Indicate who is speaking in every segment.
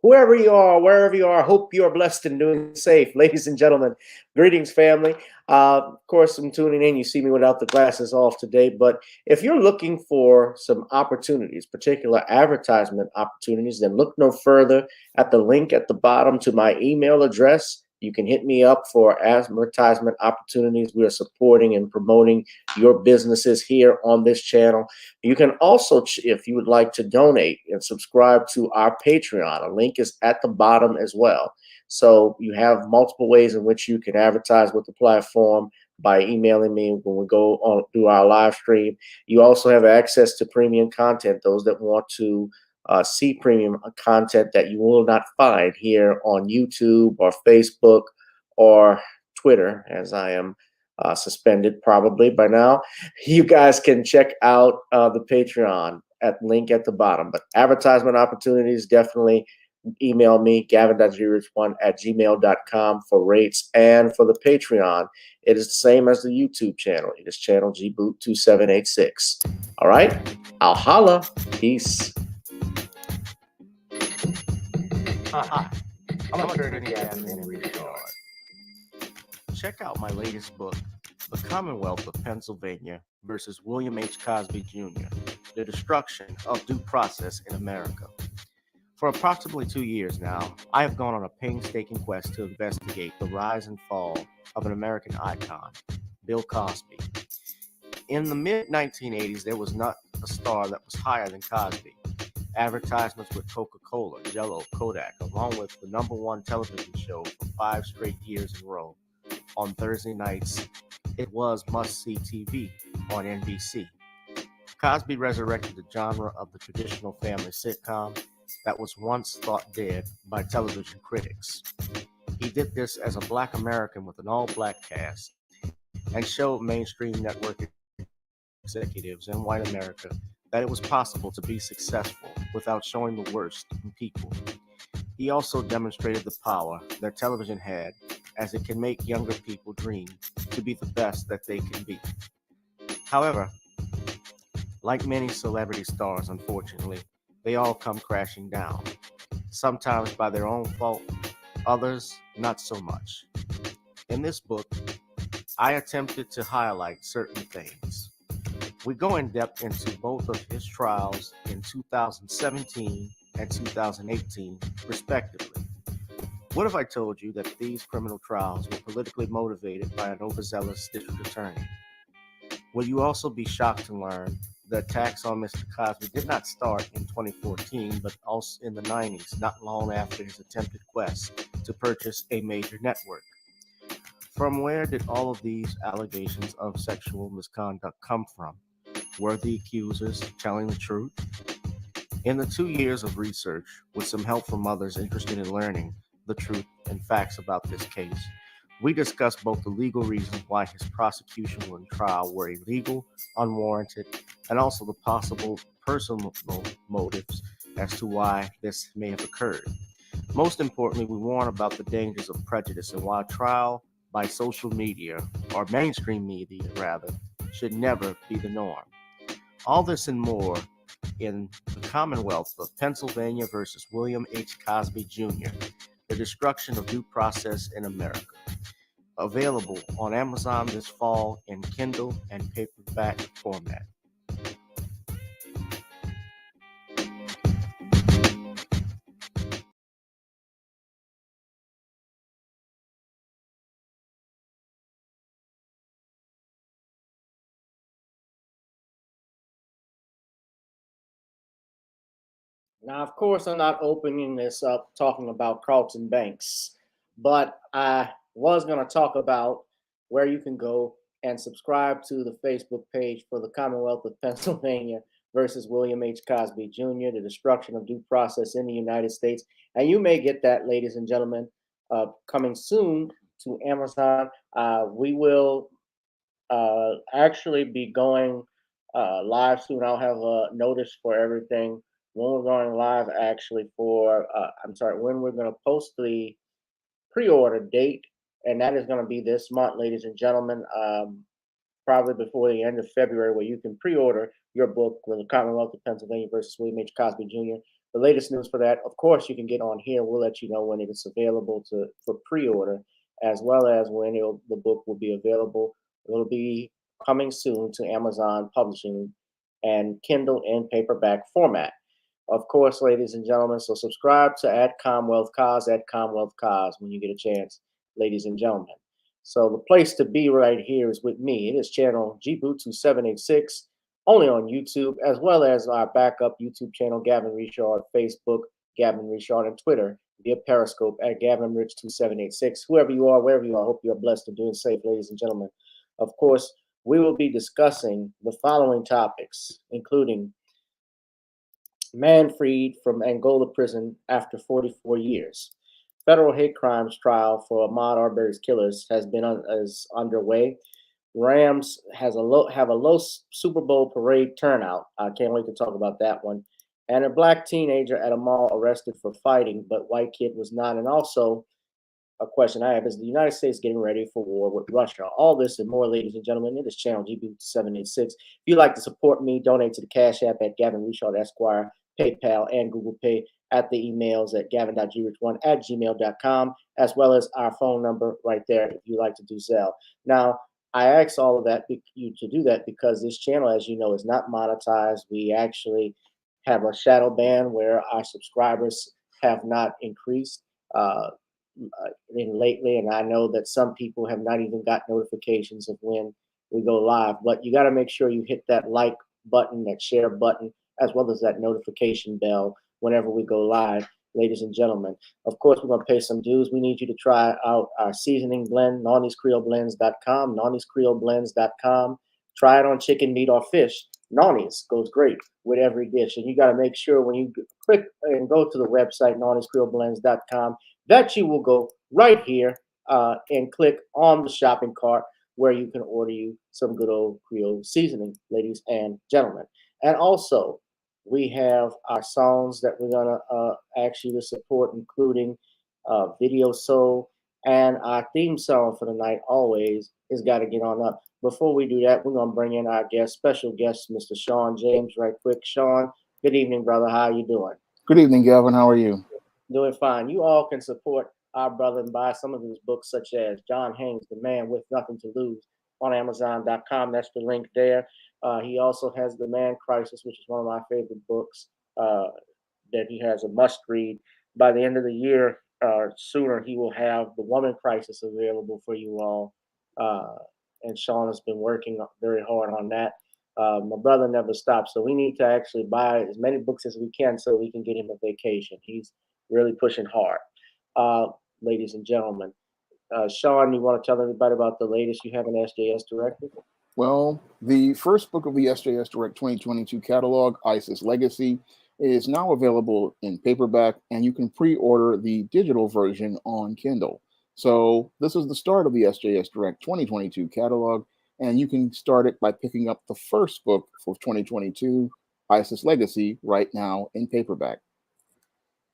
Speaker 1: whoever you are, wherever you are, hope you are blessed and doing safe. Ladies and gentlemen, greetings, family. Of course, I'm tuning in. You see me without the glasses off today, but if you're looking for some opportunities, particular advertisement opportunities, then look no further at the link at the bottom to my email address. You can hit me up for advertisement opportunities. We are supporting and promoting your businesses here on this channel. You can also, if you would like to donate and subscribe to our Patreon, a link is at the bottom as well. So you have multiple ways in which you can advertise with the platform by emailing me when we go on through our live stream. You also have access to premium content, those that want to see premium content that you will not find here on YouTube or Facebook or Twitter, as I am suspended probably by now. You guys can check out the Patreon at link at the bottom. But advertisement opportunities, definitely email me, gavin.grich1@gmail.com for rates. And for the Patreon, it is the same as the YouTube channel. It is channel gboot2786. All right, I'll holla. Peace.
Speaker 2: Hi, I'm attorney Gavin in regard. Check out my latest book, The Commonwealth of Pennsylvania versus William H. Cosby Jr., The Destruction of Due Process in America. For approximately 2 years now, I have gone on a painstaking quest to investigate the rise and fall of an American icon, Bill Cosby. In the mid-1980s, there was not a star that was higher than Cosby. Advertisements with Coca-Cola, Jell-O, Kodak, along with the #1 television show for 5 straight years in a row. On Thursday nights, it was must-see TV on NBC. Cosby resurrected the genre of the traditional family sitcom that was once thought dead by television critics. He did this as a Black American with an all-Black cast and showed mainstream network executives in white America that it was possible to be successful without showing the worst in people. He also demonstrated the power that television had, as it can make younger people dream to be the best that they can be. However, like many celebrity stars, unfortunately, they all come crashing down, sometimes by their own fault, others not so much. In this book, I attempted to highlight certain things. We go in depth into both of his trials in 2017 and 2018, respectively. What if I told you that these criminal trials were politically motivated by an overzealous district attorney? Will you also be shocked to learn the attacks on Mr. Cosby did not start in 2014, but also in the 90s, not long after his attempted quest to purchase a major network? From where did all of these allegations of sexual misconduct come from? Were the accusers telling the truth? In the 2 years of research, with some help from others interested in learning the truth and facts about this case, we discussed both the legal reasons why his prosecution and trial were illegal, unwarranted, and also the possible personal motives as to why this may have occurred. Most importantly, we warn about the dangers of prejudice and why trial by social media, or mainstream media rather, should never be the norm. All this and more in The Commonwealth of Pennsylvania versus William H. Cosby Jr., The Destruction of Due Process in America. Available on Amazon this fall in Kindle and paperback format.
Speaker 1: Now, of course, I'm not opening this up talking about Carlton Banks, but I was going to talk about where you can go and subscribe to the Facebook page for the Commonwealth of Pennsylvania versus William H. Cosby Jr., the destruction of due process in the United States. And you may get that, ladies and gentlemen, coming soon to Amazon. We will actually be going live soon. I'll have a notice for everything when we're going live actually for when we're going to post the pre-order date, and that is going to be this month, ladies and gentlemen, probably before the end of February, where you can pre-order your book with the Commonwealth of Pennsylvania versus William H. Cosby Jr. the latest news for that, of course, you can get on here. We'll let you know when it is available for pre-order, as well as when the book will be available. It'll be coming soon to Amazon Publishing and Kindle in paperback format. Of course, ladies and gentlemen, so subscribe to at Commonwealth Cause, at Commonwealth Cause when you get a chance, ladies and gentlemen. So the place to be right here is with me. It is channel GBoot2786, only on YouTube, as well as our backup YouTube channel, Gavin Richard, Facebook, Gavin Richard, and Twitter via Periscope at GavinRich2786. Whoever you are, wherever you are, I hope you are blessed and doing safe, ladies and gentlemen. Of course, we will be discussing the following topics, including man freed from Angola prison after 44 years. Federal hate crimes trial for Ahmad Arbery's killers is underway. Rams have a low Super Bowl parade turnout. I can't wait to talk about that one. And a black teenager at a mall arrested for fighting, but white kid was not. And also, a question I have is the United States getting ready for war with Russia? All this and more, ladies and gentlemen, it is channel GB786. If you'd like to support me, donate to the Cash App at Gavin Richard Esquire, PayPal, and Google Pay at the emails at gavin.grich1@gmail.com, as well as our phone number right there if you'd like to do Zelle. Now, I ask all of that you to do that because this channel, as you know, is not monetized. We actually have a shadow ban where our subscribers have not increased in lately, and I know that some people have not even got notifications of when we go live. But you got to make sure you hit that like button, that share button, as well as that notification bell whenever we go live, ladies and gentlemen. Of course, we're going to pay some dues. We need you to try out our seasoning blend, NawniesCreoleBlends.com, NawniesCreoleBlends.com. Try it on chicken, meat, or fish. Nawnies goes great with every dish. And you got to make sure when you click and go to the website, NawniesCreoleBlends.com, that you will go right here and click on the shopping cart where you can order you some good old Creole seasoning, ladies and gentlemen. And also, we have our songs that we're going to ask you to support, including Video Soul. And our theme song for the night always is Got to Get On Up. Before we do that, we're going to bring in our special guest, Mr. Shawn James, right quick. Shawn, good evening, brother. How are you doing?
Speaker 3: Good evening, Gavin. How are you?
Speaker 1: Doing fine. You all can support our brother and buy some of his books, such as John Haynes, The Man with Nothing to Lose, on Amazon.com. That's the link there. He also has The Man Crisis, which is one of my favorite books that he has a must read. By the end of the year, sooner, he will have The Woman Crisis available for you all. And Shawn has been working very hard on that. My brother never stops, so we need to actually buy as many books as we can so we can get him a vacation. He's really pushing hard. Ladies and gentlemen, Shawn, you want to tell everybody about the latest you have in SJS Directive?
Speaker 3: Well, the first book of the SJS Direct 2022 catalog, ISIS Legacy, is now available in paperback, and you can pre-order the digital version on Kindle. So this is the start of the SJS Direct 2022 catalog, and you can start it by picking up the first book for 2022, ISIS Legacy, right now in paperback.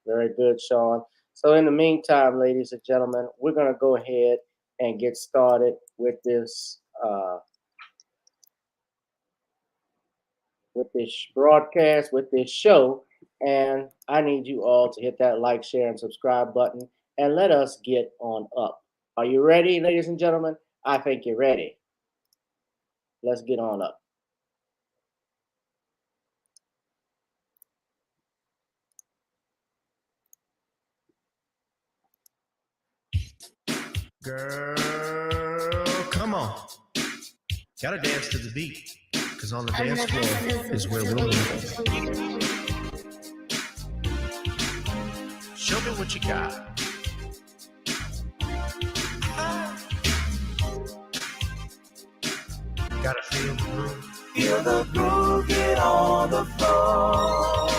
Speaker 1: Very good, Shawn. So in the meantime, ladies and gentlemen, we're going to go ahead and get started with this broadcast, with this show. And I need you all to hit that like, share, and subscribe button, and let us get on up. Are you ready, ladies and gentlemen? I think you're ready. Let's get on up.
Speaker 4: Girl, come on. Gotta dance to the beat, because on the dance floor is where we'll meet. Show me what you got. Gotta feel the groove. Feel the groove, get on the floor.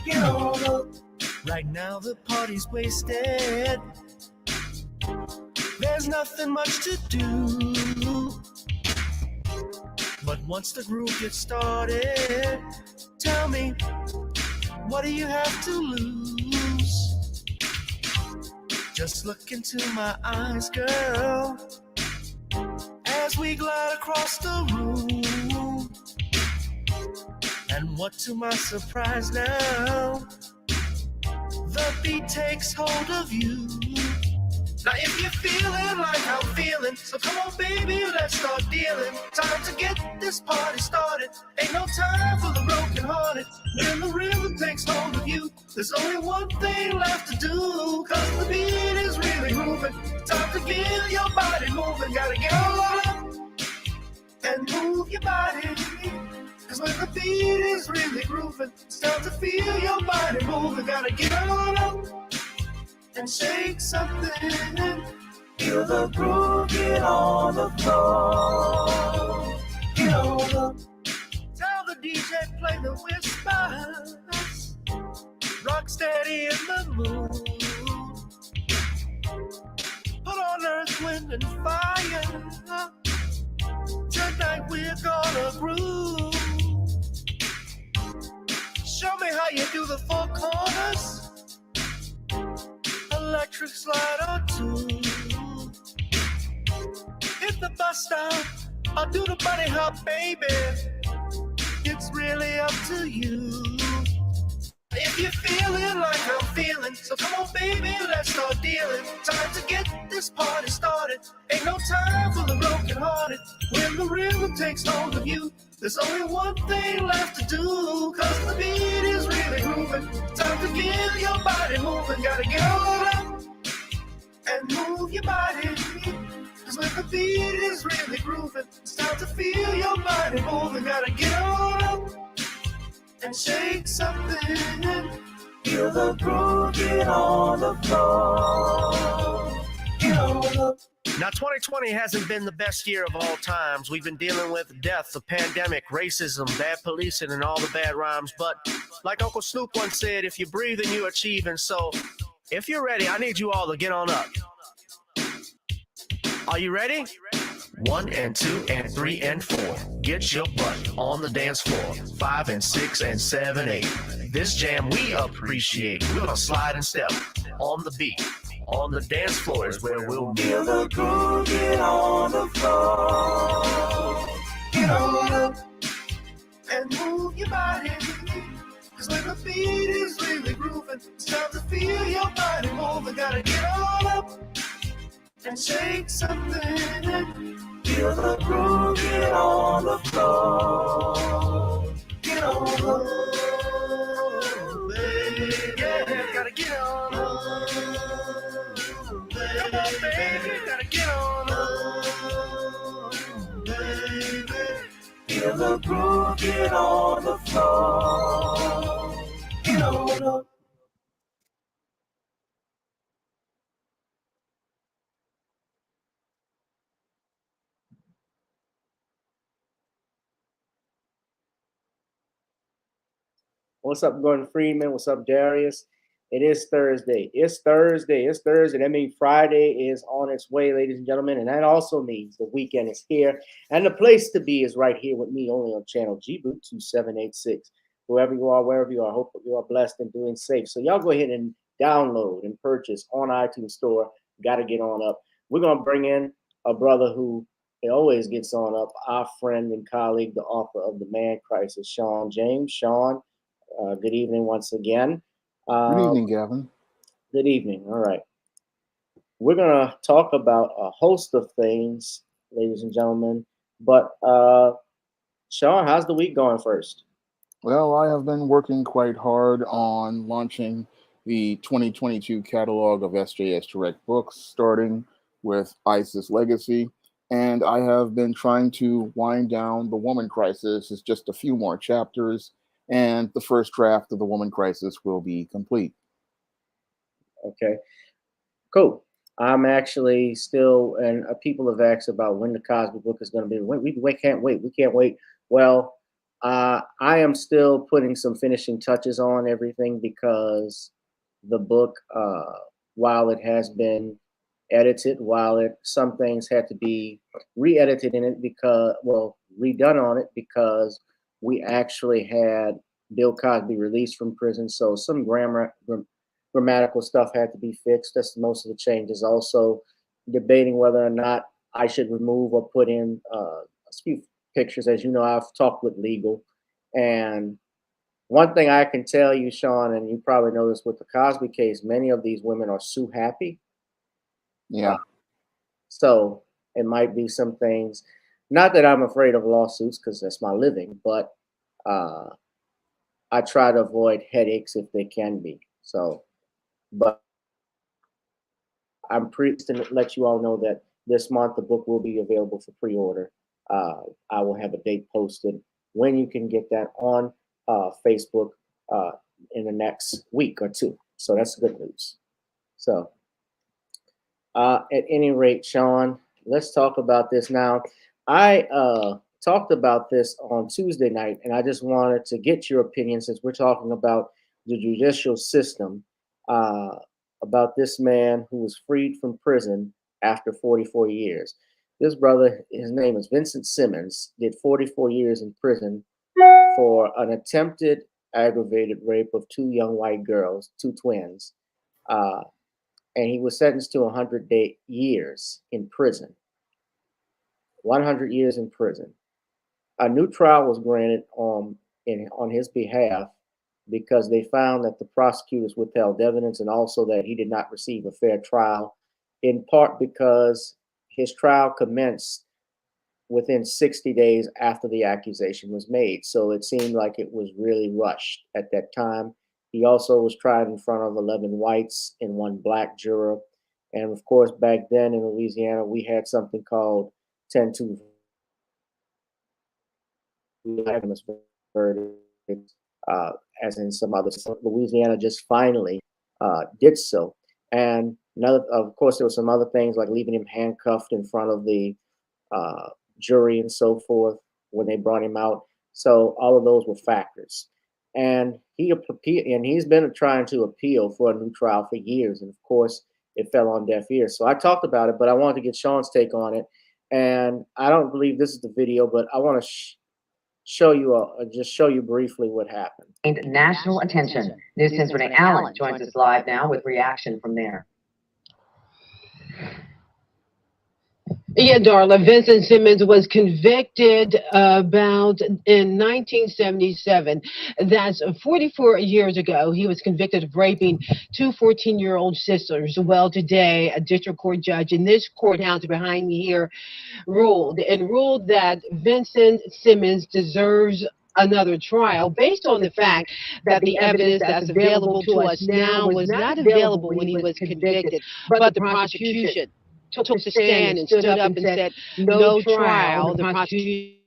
Speaker 4: Get on the... Right now the party's wasted. There's nothing much to do. But once the groove gets started, tell me, what do you have to lose? Just look into my eyes, girl, as we glide across the room. And What to my surprise now, the beat takes hold of you. Now if you're feeling like I'm feeling, so come on baby, let's start dealing. Time to get this party started. Ain't no time for the broken hearted. When the rhythm takes hold of you, there's only one thing left to do. Cause the beat is really moving. Time to get your body moving. Gotta get on up and move your body. Cause when the beat is really grooving, it's time to feel your body moving. Gotta get on up and shake something. Feel the groove, get on the floor. Get on up. Tell the DJ play the whispers. Rock steady in the mood. Put on earth, wind, and fire. Tonight we're gonna groove. Show me how you do the four corners. Electric slide or two. Hit the bus stop, I'll do the bunny hop, baby. It's really up to you. If you're feeling like I'm feeling, so come on baby, let's start dealing. Time to get this party started. Ain't no time for the broken hearted. When the rhythm takes hold of you, there's only one thing left to do. Cause the beat is really grooving. Time to get your body moving. Gotta get on up and move your body. Cause when the beat is really grooving, it's time to feel your body moving. Gotta get on up and shake something. Feel the groove, get on the floor. Get on up. Now, 2020 hasn't been the best year of all times. We've been dealing with death, the pandemic, racism, bad policing, and all the bad rhymes. But like Uncle Snoop once said, if you breathe and you achieve. And so, if you're ready, I need you all to get on up. Are you ready? 1 and 2 and 3 and 4. Get your butt on the dance floor. 5 and 6 and 7, 8. This jam we appreciate. We're gonna slide and step on the beat. On the dance floor is where we'll feel the groove. Get on the floor. Get on up and move your body. Cause when the beat is really grooving, it's time to feel your body moving. Gotta get on up and shake something. Feel the groove, get on the floor. Get on up, baby. Yeah, gotta get on up. Come on, baby, gotta get on up, baby. Feel the groove, get on the floor. Get on up.
Speaker 1: What's up, Gordon Freeman? What's up, Darius? It is Thursday. It's Thursday. It's Thursday. That means Friday is on its way, ladies and gentlemen. And that also means the weekend is here. And the place to be is right here with me, only on channel G-Boot 2786. Whoever you are, wherever you are, I hope you are blessed and doing safe. So y'all go ahead and download and purchase on iTunes Store. Got to get on up. We're going to bring in a brother who always gets on up, our friend and colleague, the author of The Man Crisis, Shawn James. Shawn, good evening once again.
Speaker 3: Good evening, Gavin.
Speaker 1: Good evening. All right. We're going to talk about a host of things, ladies and gentlemen. But Shawn, how's the week going first?
Speaker 3: Well, I have been working quite hard on launching the 2022 catalog of SJS Direct books, starting with ISIS Legacy. And I have been trying to wind down The Woman Crisis. It's just a few more chapters, and the first draft of The Woman Crisis will be complete.
Speaker 1: Okay, cool. I'm actually still, and people have asked about when the Cosby book is going to be. We can't wait. We can't wait. Well, I am still putting some finishing touches on everything because the book, while it has been edited, some things had to be re-edited in it redone on it because we actually had Bill Cosby released from prison, so some grammatical stuff had to be fixed. That's most of the changes. Also, debating whether or not I should remove or put in a few pictures. As you know, I've talked with legal, and one thing I can tell you, Shawn, and you probably know this with the Cosby case, many of these women are sue happy.
Speaker 3: Yeah.
Speaker 1: So it might be some things. Not that I'm afraid of lawsuits because that's my living, but uh, I try to avoid headaches if they can be. So, but I'm pleased to let you all know that this month the book will be available for pre-order. I will have a date posted when you can get that on Facebook uh, in the next week or two. So that's good news. So at any rate, Shawn, let's talk about this now. I talked about this on Tuesday night, and I just wanted to get your opinion since we're talking about the judicial system, uh, about this man who was freed from prison after 44 years. This brother, his name is Vincent Simmons, did 44 years in prison for an attempted aggravated rape of two young white girls, two twins. Uh, and he was sentenced to 100 years in prison. 100 years in prison. A new trial was granted on his behalf because they found that the prosecutors withheld evidence and also that he did not receive a fair trial, in part because his trial commenced within 60 days after the accusation was made. So it seemed like it was really rushed at that time. He also was tried in front of 11 whites and one black juror. And of course, back then in Louisiana, we had something called 10-2 verdict, as in some other. Louisiana just finally did so. And another, of course, there were some other things like leaving him handcuffed in front of the uh, jury and so forth when they brought him out. So all of those were factors. And he's been trying to appeal for a new trial for years. And of course, it fell on deaf ears. So I talked about it, but I wanted to get Shawn's take on it. And I don't believe this is the video, but I want to just show you briefly what happened.
Speaker 5: National attention. News 10's Renee Allen joins us live now with reaction from there.
Speaker 6: Yeah, Darla, Vincent Simmons was convicted about in 1977. That's 44 years ago. He was convicted of raping two 14-year-old sisters. Well, today, a district court judge in this courthouse behind me here ruled that Vincent Simmons deserves another trial based on the fact that the evidence that's available to us now was not available when he was convicted, but the prosecution took a stand and stood up and said no trial. The prosecution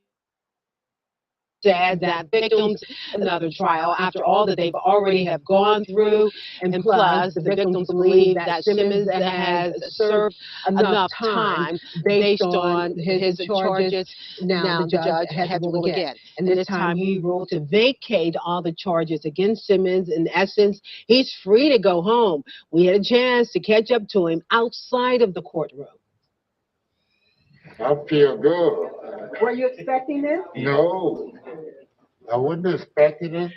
Speaker 6: said that victims another trial after all that they've already have gone through, and plus the victims believe that Simmons has served enough time based on his charges. Now the judge had to rule again, and this time he ruled to vacate all the charges against Simmons. In essence, he's free to go home. We had a chance to catch up to him outside of the courtroom.
Speaker 7: I feel good.
Speaker 6: Were you expecting this?
Speaker 7: No, I wasn't expecting it.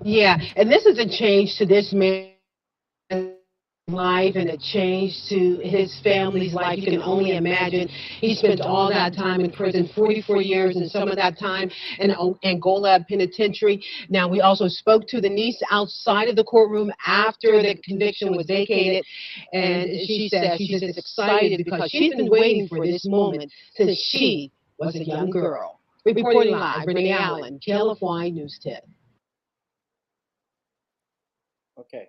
Speaker 6: Yeah, and this is a change to this man's life and a change to his family's life. You can only imagine. He spent all that time in prison, 44 years, and some of that time in Angola Penitentiary. Now, we also spoke to the niece outside of the courtroom after the conviction was vacated, and she said she's just excited because she's been waiting for this moment since she was a young girl. Reporting live, Renee Allen, KLFY News 10.
Speaker 1: Okay.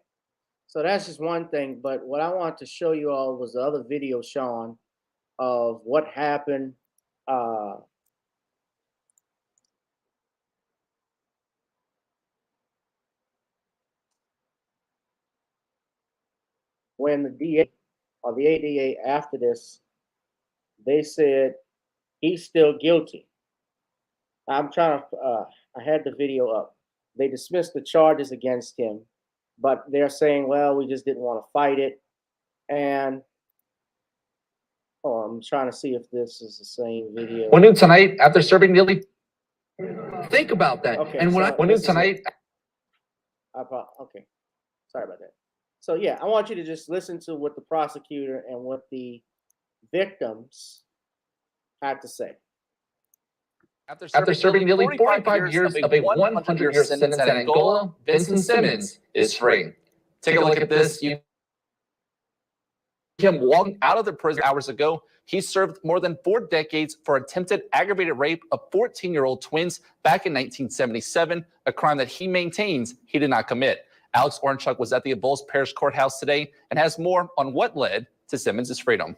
Speaker 1: So that's just one thing, but what I want to show you all was the other video, Shawn, of what happened when the DA or the ADA after this, they said he's still guilty. I'm trying to, I had the video up. They dismissed the charges against him, but they're saying, well, we just didn't want to fight it. And I'm trying to see if this is the same video.
Speaker 8: When new tonight, after serving nearly, think about that.
Speaker 1: Okay,
Speaker 8: and when
Speaker 1: so
Speaker 8: new tonight,
Speaker 1: okay, sorry about that. So yeah, I want you to just listen to what the prosecutor and what the victims had to say.
Speaker 8: After serving nearly 45 years of a 100-year sentence at Angola, Vincent Simmons is free. Take a look at this. Him walking out of the prison hours ago. He served more than 4 decades for attempted aggravated rape of 14-year-old twins back in 1977, a crime that he maintains he did not commit. Alex Orenchuk was at the Avoyelles Parish Courthouse today and has more on what led to Simmons' freedom.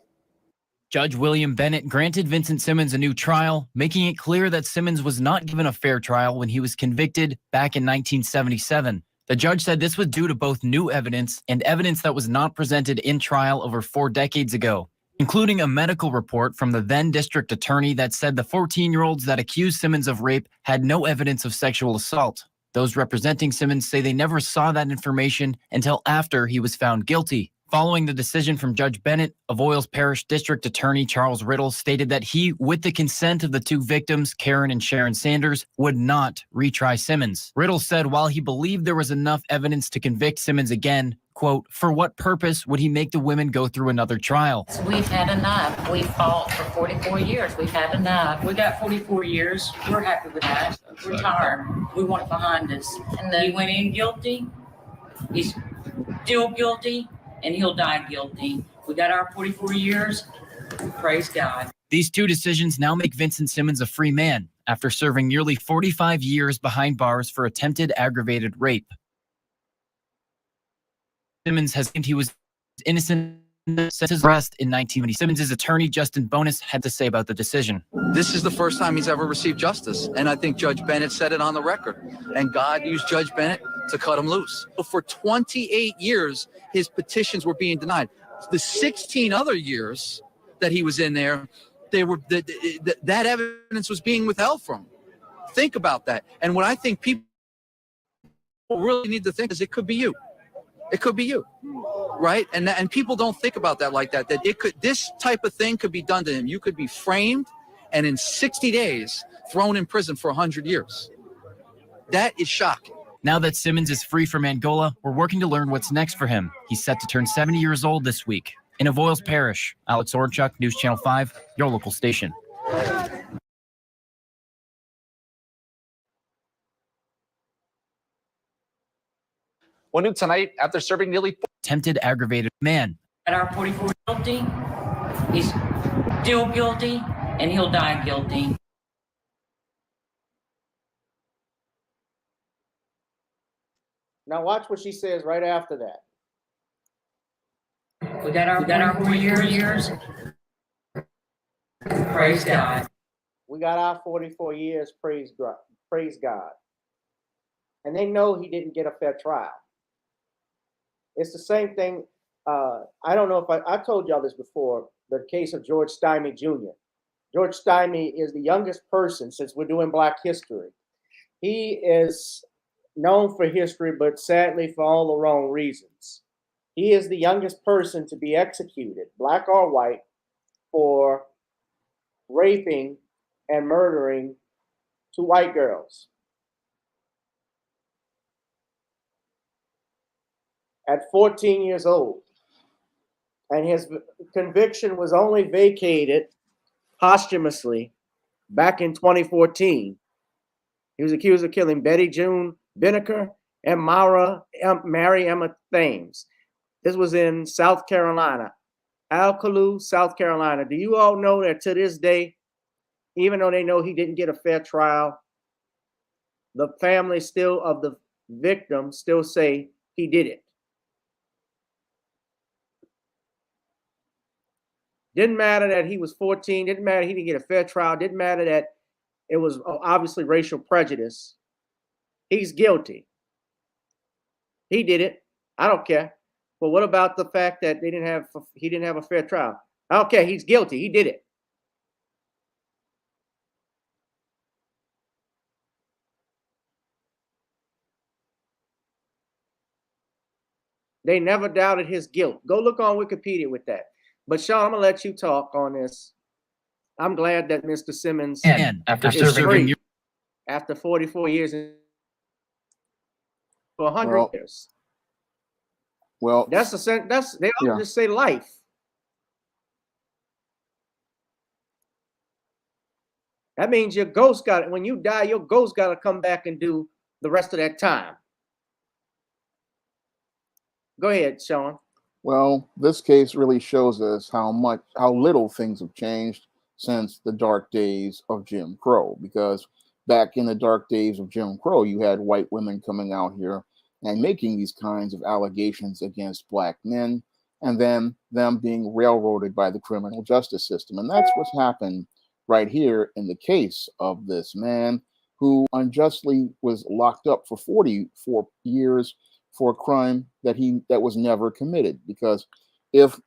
Speaker 9: Judge William Bennett granted Vincent Simmons a new trial, making it clear that Simmons was not given a fair trial when he was convicted back in 1977. The judge said this was due to both new evidence and evidence that was not presented in trial over 4 decades ago, including a medical report from the then district attorney that said the 14-year-olds that accused Simmons of rape had no evidence of sexual assault. Those representing Simmons say they never saw that information until after he was found guilty. Following the decision from Judge Bennett, Avoyelles Parish District Attorney Charles Riddle stated that he, with the consent of the 2 victims, Karen and Sharon Sanders, would not retry Simmons. Riddle said while he believed there was enough evidence to convict Simmons again, quote, for what purpose would he make the women go through another trial?
Speaker 10: We've had enough. We fought for 44 years. We've had enough.
Speaker 11: We got 44 years. We're happy with that. We're tired. We want it behind us. And he went in guilty. He's still guilty. And he'll die guilty. We got our 44 years. Praise God.
Speaker 9: These 2 decisions now make Vincent Simmons a free man after serving nearly 45 years behind bars for attempted aggravated rape. Simmons has claimed he was innocent since his arrest in 1970. Simmons' attorney, Justin Bonus, had to say about the decision.
Speaker 12: This is the first time he's ever received justice, and I think Judge Bennett said it on the record, and God used Judge Bennett to cut him loose. For 28 years, his petitions were being denied. The 16 other years that he was in there, that evidence was being withheld from him. Think about that. And what I think people really need to think is it could be you. It could be you, right? And people don't think about that like that. That this type of thing could be done to him. You could be framed and in 60 days thrown in prison for 100 years. That is shocking.
Speaker 9: Now that Simmons is free from Angola, we're working to learn what's next for him. He's set to turn 70 years old this week. In Avoyelles Parish, Alex Orenchuk, News Channel 5, your local station.
Speaker 8: Well, new tonight, after serving nearly
Speaker 9: attempted aggravated man.
Speaker 11: At our 44 guilty. He's still guilty. And he'll die guilty.
Speaker 1: Now watch what she says right after that.
Speaker 11: We got our 4 years. Praise God.
Speaker 1: We got our 44 years, praise God. Praise God. And they know he didn't get a fair trial. It's the same thing. I don't know if I told y'all this before, the case of George Stymie Jr. George Stymie is the youngest person, since we're doing Black history. He is known for history, but sadly for all the wrong reasons. He is the youngest person to be executed, black or white, for raping and murdering 2 white girls. At 14 years old. And his conviction was only vacated posthumously back in 2014. He was accused of killing Betty June Binnicker and Mary Emma Thames. This was in South Carolina, Alcaloo, South Carolina. Do you all know that to this day, even though they know he didn't get a fair trial, the family still of the victim still say he did it? Didn't matter that he was 14. Didn't matter he didn't get a fair trial. Didn't matter that it was obviously racial prejudice. He's guilty. He did it. I don't care. But what about the fact that he didn't have a fair trial? I don't care. He's guilty. He did it. They never doubted his guilt. Go look on Wikipedia with that. But Shawn, I'm gonna let you talk on this. I'm glad that Mr. Simmons
Speaker 9: after
Speaker 1: is
Speaker 9: serving
Speaker 1: free after 44 years for 100 years.
Speaker 3: Well,
Speaker 1: That's they all just say life. That means your ghost got, when you die, your ghost got to come back and do the rest of that time. Go ahead, Shawn.
Speaker 3: Well, this case really shows us how little things have changed since the dark days of Jim Crow. Because back in the dark days of Jim Crow, you had white women coming out here and making these kinds of allegations against black men, and then them being railroaded by the criminal justice system. And that's what's happened right here in the case of this man who unjustly was locked up for 44 years for a crime that was never committed. Because if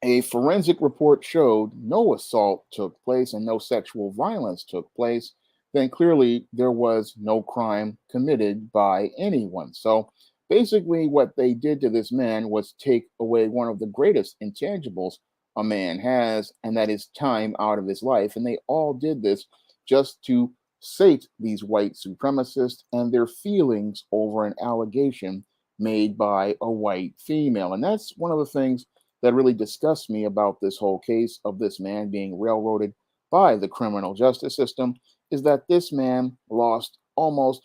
Speaker 3: a forensic report showed no assault took place and no sexual violence took place, then clearly there was no crime committed by anyone. So basically, what they did to this man was take away one of the greatest intangibles a man has, and that is time out of his life. And they all did this just to sate these white supremacists and their feelings over an allegation made by a white female. And that's one of the things that really disgusts me about this whole case of this man being railroaded by the criminal justice system, is that this man lost almost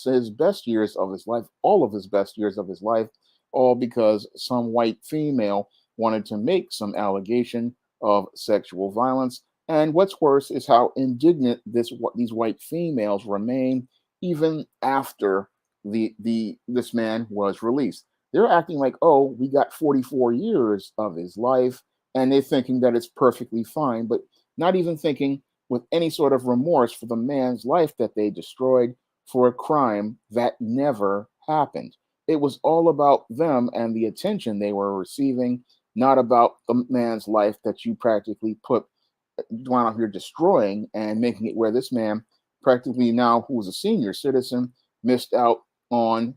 Speaker 3: his best years of his life, all of his best years of his life, all because some white female wanted to make some allegation of sexual violence. And what's worse is how indignant these white females remain even after this man was released. They're acting like, oh, we got 44 years of his life, and they're thinking that it's perfectly fine, but not even thinking with any sort of remorse for the man's life that they destroyed for a crime that never happened. It was all about them and the attention they were receiving, not about the man's life that you practically wound up here destroying and making it where this man practically now, who was a senior citizen, missed out on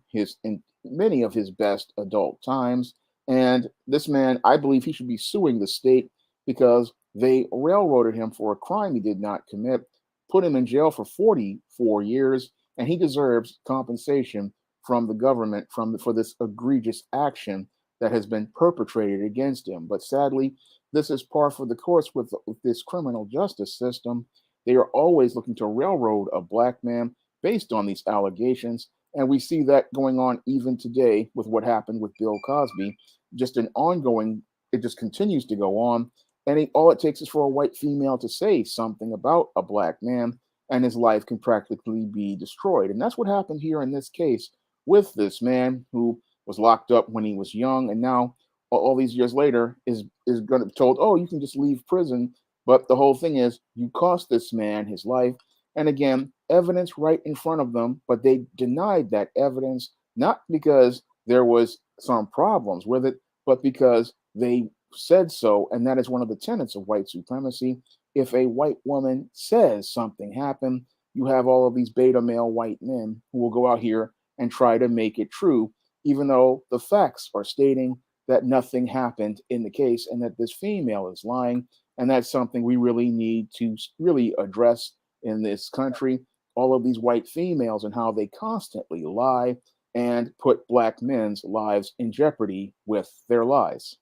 Speaker 3: many of his best adult times. And this man, I believe he should be suing the state because they railroaded him for a crime he did not commit, put him in jail for 44 years, and he deserves compensation from the government for this egregious action that has been perpetrated against him. But sadly, this is par for the course with this criminal justice system. They are always looking to railroad a black man based on these allegations. And we see that going on even today with what happened with Bill Cosby. Just an ongoing, it just continues to go on. And all it takes is for a white female to say something about a black man, and his life can practically be destroyed. And that's what happened here in this case with this man who was locked up when he was young, and now all these years later is going to be told, oh, you can just leave prison. But the whole thing is, you cost this man his life. And again, evidence right in front of them, but they denied that evidence, not because there was some problems with it, but because they said so. And that is one of the tenets of white supremacy. If a white woman says something happened, you have all of these beta male white men who will go out here and try to make it true, even though the facts are stating that nothing happened in the case and that this female is lying. And that's something we really need to really address in this country. All of these white females and how they constantly lie and put black men's lives in jeopardy with their lies.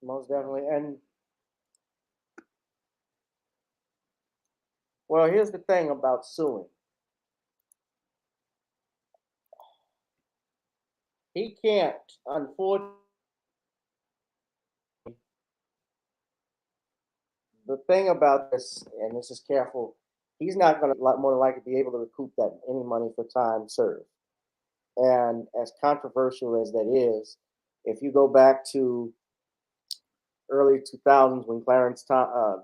Speaker 1: Most definitely. And well, here's the thing about suing. He can't, unfortunately. The thing about this, and this is careful, he's not going to more than likely be able to recoup that any money for time served. And as controversial as that is, if you go back to early 2000s when Clarence,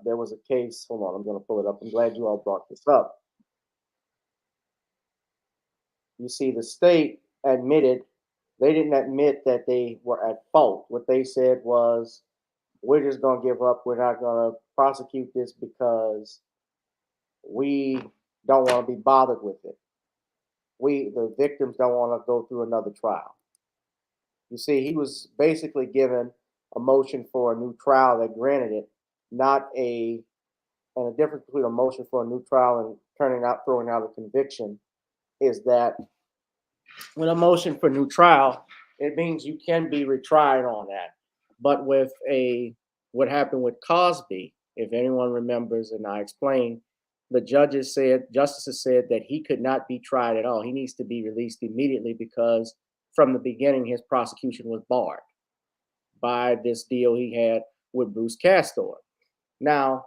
Speaker 1: there was a case. Hold on, I'm going to pull it up. I'm glad you all brought this up. You see, the state admitted, they didn't admit that they were at fault. What they said was, we're just going to give up. We're not going to prosecute this because we don't want to be bothered with it. The victims, don't want to go through another trial. You see, he was basically given a motion for a new trial that granted it, and the difference between a motion for a new trial and throwing out a conviction is that with a motion for a new trial, it means you can be retried on that. But with a what happened with Cosby, if anyone remembers, and I explained, the justices said that he could not be tried at all. He needs to be released immediately because from the beginning, his prosecution was barred by this deal he had with Bruce Castor. Now,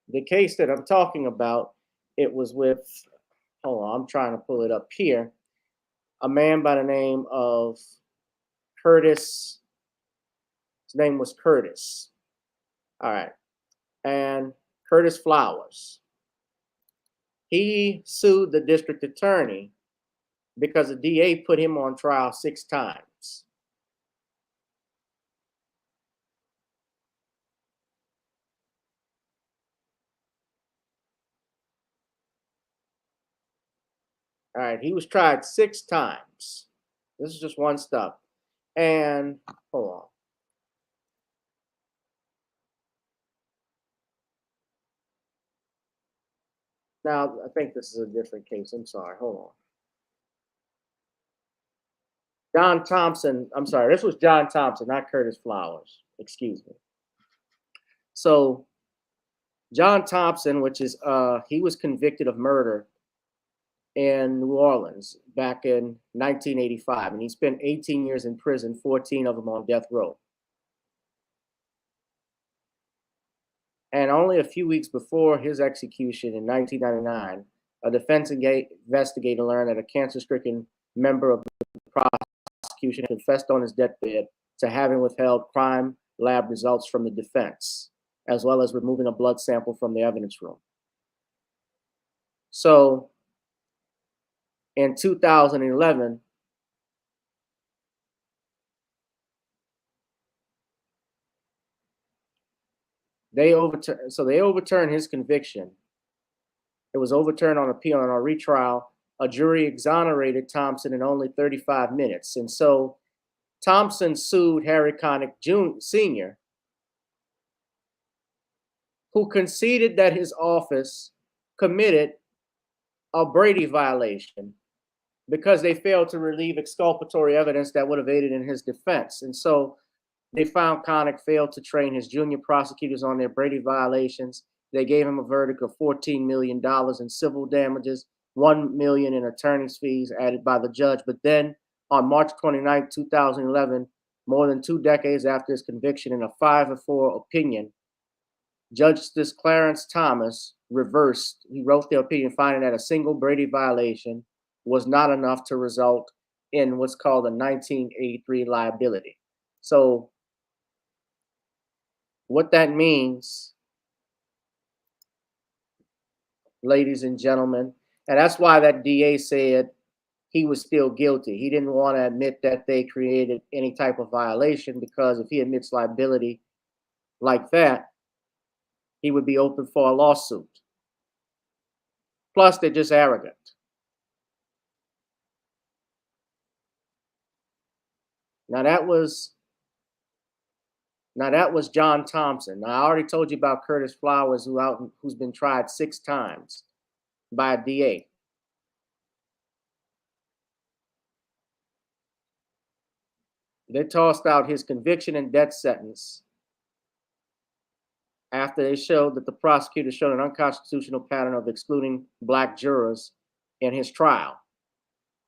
Speaker 1: the case that I'm talking about, it was with, hold on, I'm trying to pull it up here, a man by the name of Curtis. His name was Curtis. All right. And Curtis Flowers. He sued the district attorney because the DA put him on trial 6 times. All right, he was tried 6 times. This is just one stop. And hold on. Now, I think this is a different case. I'm sorry. Hold on. John Thompson. I'm sorry. This was John Thompson, not Curtis Flowers. Excuse me. So, John Thompson, which is, he was convicted of murder in New Orleans back in 1985, and he spent 18 years in prison, 14 of them on death row. And only a few weeks before his execution in 1999, a defense investigator learned that a cancer-stricken member of the prosecution confessed on his deathbed to having withheld crime lab results from the defense, as well as removing a blood sample from the evidence room. So in 2011, they overturned his conviction. It was overturned on appeal, and on retrial, a jury exonerated Thompson in only 35 minutes. And so Thompson sued Harry Connick Sr., who conceded that his office committed a Brady violation because they failed to relieve exculpatory evidence that would have aided in his defense. And so they found Connick failed to train his junior prosecutors on their Brady violations. They gave him a verdict of $14 million in civil damages, $1 million in attorney's fees added by the judge. But then on March 29, 2011, more than 2 decades after his conviction, in a 5-4 opinion, Justice Clarence Thomas reversed. He wrote the opinion finding that a single Brady violation was not enough to result in what's called a 1983 liability. So what that means, ladies and gentlemen, and that's why that DA said he was still guilty. He didn't want to admit that they created any type of violation, because if he admits liability like that, he would be open for a lawsuit. Plus, they're just arrogant. Now that was John Thompson. Now I already told you about Curtis Flowers, who's been tried 6 times by a DA. They tossed out his conviction and death sentence after they showed that the prosecutor showed an unconstitutional pattern of excluding Black jurors in his trial.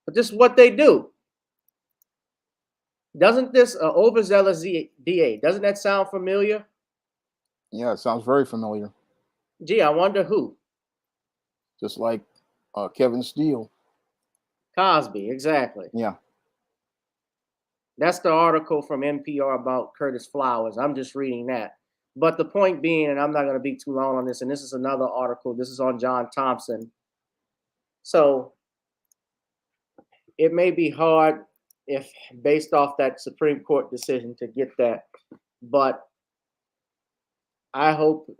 Speaker 1: But this is what they do. Doesn't this overzealous DA, doesn't that sound familiar?
Speaker 3: Yeah, it sounds very familiar.
Speaker 1: Gee, I wonder who.
Speaker 3: Just like Kevin Steele.
Speaker 1: Cosby, exactly.
Speaker 3: Yeah.
Speaker 1: That's the article from NPR about Curtis Flowers. I'm just reading that. But the point being, and I'm not going to be too long on this, and this is another article. This is on John Thompson. So it may be hard, if based off that Supreme Court decision, to get that, but I hope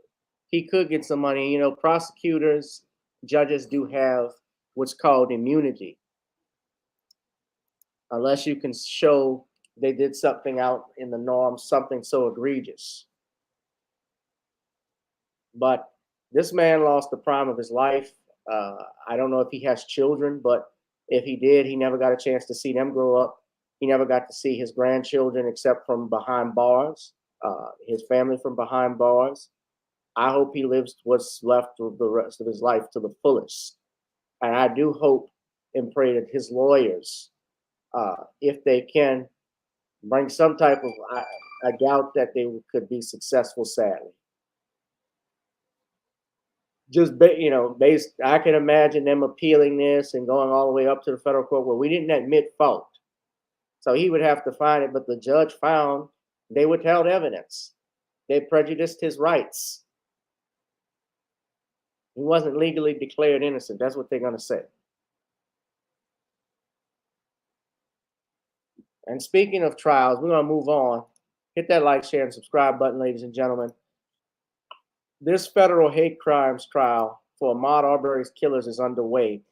Speaker 1: he could get some money. You know, prosecutors, judges do have what's called immunity, unless you can show they did something out in the norm, something so egregious. But this man lost the prime of his life. I don't know if he has children, but if he did, he never got a chance to see them grow up. He never got to see his grandchildren except from behind bars. his family from behind bars. I hope he lives what's left of the rest of his life to the fullest. And I do hope and pray that his lawyers, if they can, bring some type of, I doubt that they could be successful, sadly. Just, based, I can imagine them appealing this and going all the way up to the federal court where we didn't admit fault. So he would have to find it, but the judge found they withheld evidence. They prejudiced his rights. He wasn't legally declared innocent. That's what they're going to say. And speaking of trials, we're going to move on. Hit that like, share, and subscribe button, ladies and gentlemen. This federal hate crimes trial for Ahmaud Arbery's killers is underway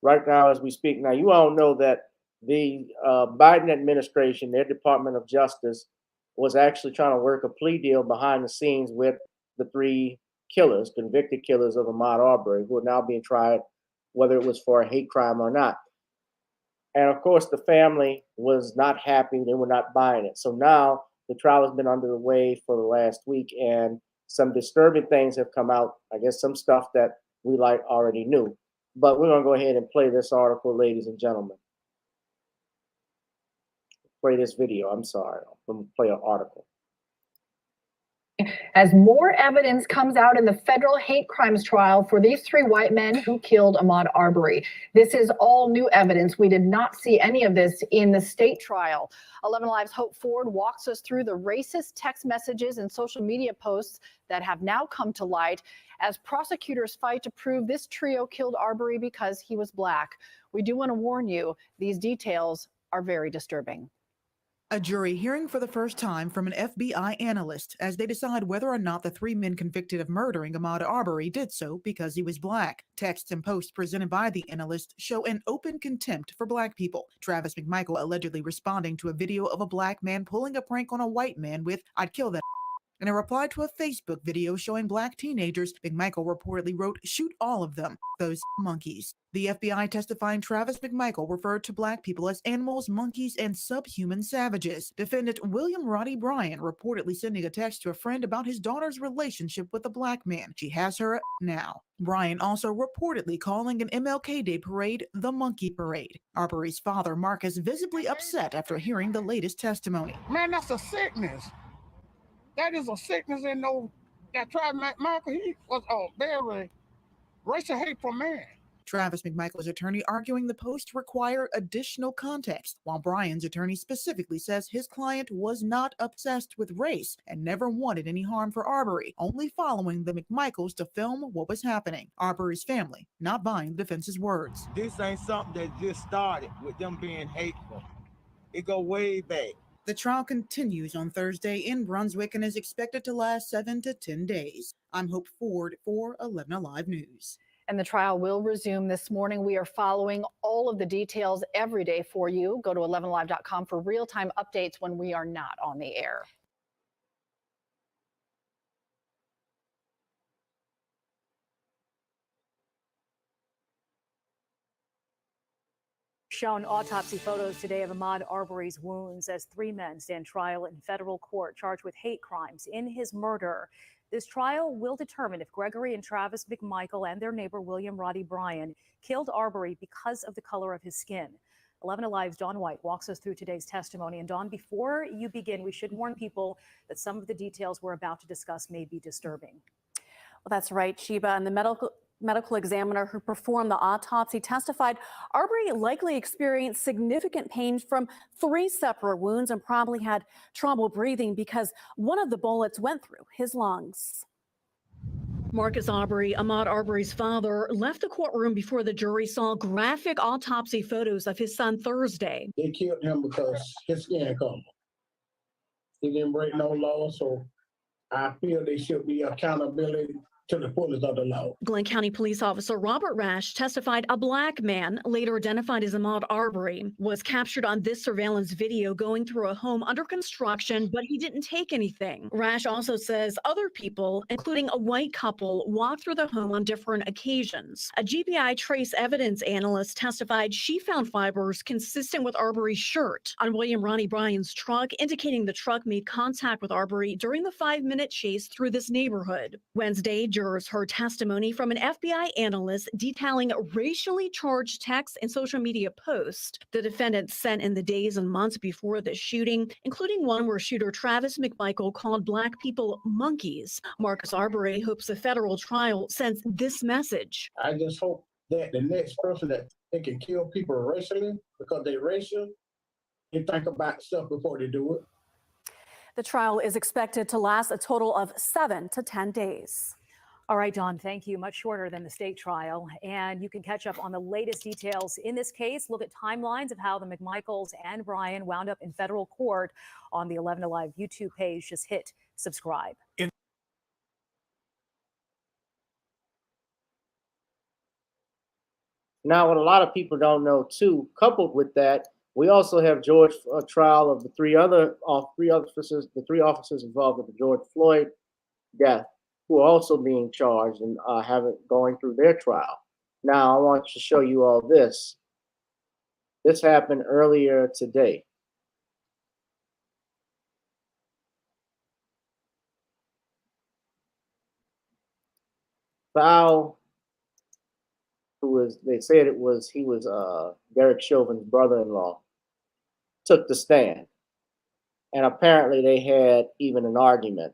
Speaker 1: right now as we speak. Now, you all know that the Biden administration, their Department of Justice, was actually trying to work a plea deal behind the scenes with the three killers, convicted killers of Ahmaud Arbery, who are now being tried, whether it was for a hate crime or not. And of course, the family was not happy. They were not buying it. So now the trial has been underway for the last week, and some disturbing things have come out. I guess some stuff that we already knew. But we're going to go ahead and play this article, ladies and gentlemen. Play this video. I'm sorry. I'm going to play an article.
Speaker 13: As more evidence comes out in the federal hate crimes trial for these three white men who killed Ahmaud Arbery. This is all new evidence. We did not see any of this in the state trial. 11 Alive's Hope Ford walks us through the racist text messages and social media posts that have now come to light as prosecutors fight to prove this trio killed Arbery because he was black. We do want to warn you, these details are very disturbing.
Speaker 14: A jury hearing for the first time from an FBI analyst as they decide whether or not the three men convicted of murdering Ahmaud Arbery did so because he was black. Texts and posts presented by the analyst show an open contempt for black people. Travis McMichael allegedly responding to a video of a black man pulling a prank on a white man with, "I'd kill that." In a reply to a Facebook video showing black teenagers, McMichael reportedly wrote, "Shoot all of them, those monkeys." The FBI testifying Travis McMichael referred to black people as animals, monkeys, and subhuman savages. Defendant William Roddy Bryan reportedly sending a text to a friend about his daughter's relationship with a black man. She has her now. Bryan also reportedly calling an MLK Day parade the Monkey Parade. Arbery's father, Mark, is visibly upset after hearing the latest testimony.
Speaker 15: Man, that's a sickness. That is a sickness, and that Travis McMichael, he was a very racial hateful man.
Speaker 14: Travis McMichael's attorney arguing the post require additional context, while Bryan's attorney specifically says his client was not obsessed with race and never wanted any harm for Arbery, only following the McMichaels to film what was happening. Arbery's family not buying the defense's words.
Speaker 16: This ain't something that just started with them being hateful. It go way back.
Speaker 14: The trial continues on Thursday in Brunswick and is expected to last 7 to 10 days. I'm Hope Ford for 11 Alive News.
Speaker 13: And the trial will resume this morning. We are following all of the details every day for you. Go to 11alive.com for real-time updates when we are not on the air.
Speaker 17: Shown autopsy photos today of Ahmaud Arbery's wounds as three men stand trial in federal court charged with hate crimes in his murder. This trial will determine if Gregory and Travis McMichael and their neighbor William Roddy Bryan killed Arbery because of the color of his skin. 11 Alive's Dawn White walks us through today's testimony. And Dawn, before you begin, we should warn people that some of the details we're about to discuss may be disturbing.
Speaker 18: Well, that's right, Sheba. And the medical examiner who performed the autopsy testified Arbery likely experienced significant pain from 3 separate wounds and probably had trouble breathing because one of the bullets went through his lungs.
Speaker 19: Marcus Arbery, Ahmaud Arbery's father, left the courtroom before the jury saw graphic autopsy photos of his son Thursday.
Speaker 7: They killed him because his skin color. He didn't break no law, so I feel there should be accountability
Speaker 15: to the fullest of the law.
Speaker 19: Glenn County Police Officer Robert Rash testified a black man, later identified as Ahmad Arbery, was captured on this surveillance video going through a home under construction, but he didn't take anything. Rash also says other people, including a white couple, walked through the home on different occasions. A GBI trace evidence analyst testified she found fibers consistent with Arbery's shirt on William Ronnie Bryan's truck, indicating the truck made contact with Arbery during the 5-minute chase through this neighborhood. Wednesday, jurors heard testimony from an FBI analyst detailing racially charged texts and social media posts the defendant sent in the days and months before the shooting, including one where shooter Travis McMichael called black people monkeys. Marcus Arbery hopes the federal trial sends this message.
Speaker 15: I just hope that the next person that they can kill people racially because they're racial, they think about stuff before they do it.
Speaker 18: The trial is expected to last a total of 7 to 10 days.
Speaker 17: All right, Dawn, thank you. Much shorter than the state trial. And you can catch up on the latest details in this case. Look at timelines of how the McMichaels and Bryan wound up in federal court on the 11 Alive YouTube page. Just hit subscribe.
Speaker 1: Now, what a lot of people don't know too, coupled with that, we also have George trial of the three officers involved with the George Floyd death, who are also being charged and going through their trial. Now, I want to show you all this. This happened earlier today. Val, he was Derek Chauvin's brother-in-law, took the stand. And apparently they had even an argument.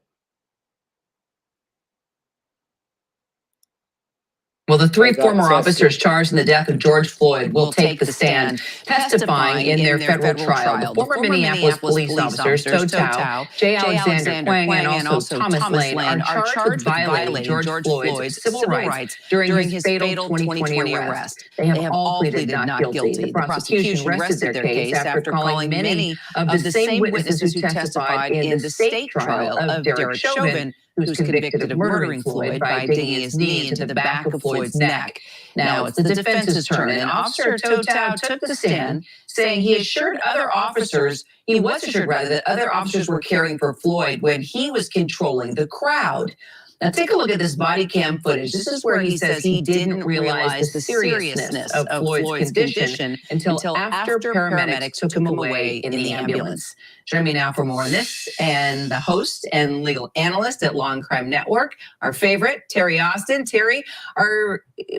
Speaker 5: Well, the three former officers charged in the death of George Floyd will take the stand, testifying in their federal trial. The former Minneapolis police officers, Toe Tao, J. Alexander Quang, and also Thomas Lane, are charged with violating George Floyd's civil rights during his fatal 2020 arrest. They have all pleaded not guilty. The prosecution rested their case after calling many of the same witnesses who testified in the state trial of Derek Chauvin, who's convicted of murdering Floyd by digging his knee into the back of Floyd's neck. Now it's the defense's turn, and Officer Toe Tao took the stand, saying he assured other officers, that other officers were caring for Floyd when he was controlling the crowd. Now take a look at this body cam footage. This is where he says he didn't realize the seriousness of Floyd's condition until after paramedics took him away in the ambulance. Join me now for more on this, and the host and legal analyst at Law and Crime Network, our favorite, Terry Austin. Terry,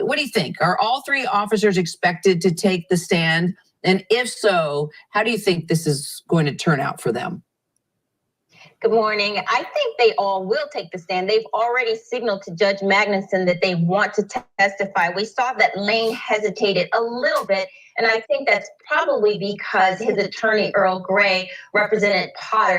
Speaker 5: what do you think? Are all three officers expected to take the stand? And if so, how do you think this is going to turn out for them?
Speaker 20: Good morning. I think they all will take the stand. They've already signaled to Judge Magnuson that they want to testify. We saw that Lane hesitated a little bit, and I think that's probably because his attorney, Earl Gray, represented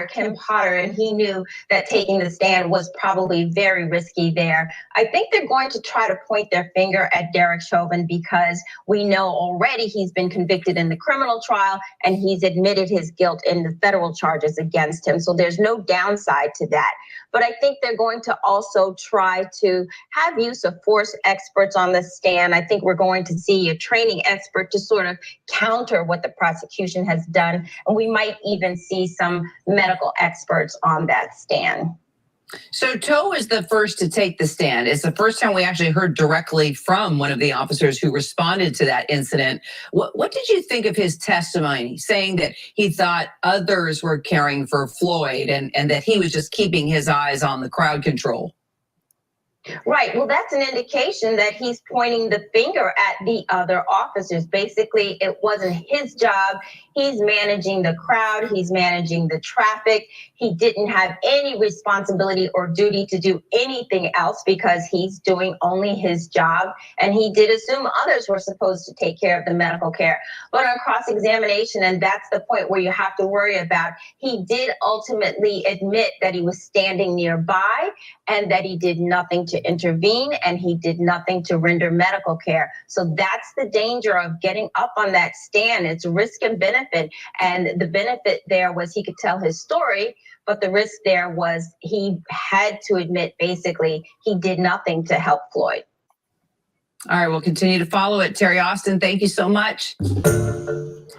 Speaker 20: Kim Potter, and he knew that taking the stand was probably very risky there. I think they're going to try to point their finger at Derek Chauvin because we know already he's been convicted in the criminal trial and he's admitted his guilt in the federal charges against him. So there's no downside to that. But I think they're going to also try to have use of force experts on the stand. I think we're going to see a training expert to sort of counter what the prosecution has done. And we might even see some medical experts on that stand.
Speaker 5: So Toe is the first to take the stand. It's the first time we actually heard directly from one of the officers who responded to that incident. What did you think of his testimony, saying that he thought others were caring for Floyd and that he was just keeping his eyes on the crowd control?
Speaker 20: Right. Well, that's an indication that he's pointing the finger at the other officers. Basically, it wasn't his job. He's managing the crowd. He's managing the traffic. He didn't have any responsibility or duty to do anything else because he's doing only his job. And he did assume others were supposed to take care of the medical care. But on cross-examination, and that's the point where you have to worry about, he did ultimately admit that he was standing nearby and that he did nothing to intervene and he did nothing to render medical care. So that's the danger of getting up on that stand. It's risk and benefit. And the benefit there was he could tell his story, but the risk there was he had to admit basically he did nothing to help Floyd.
Speaker 5: All right, we'll continue to follow it. Terry Austin, thank you so much.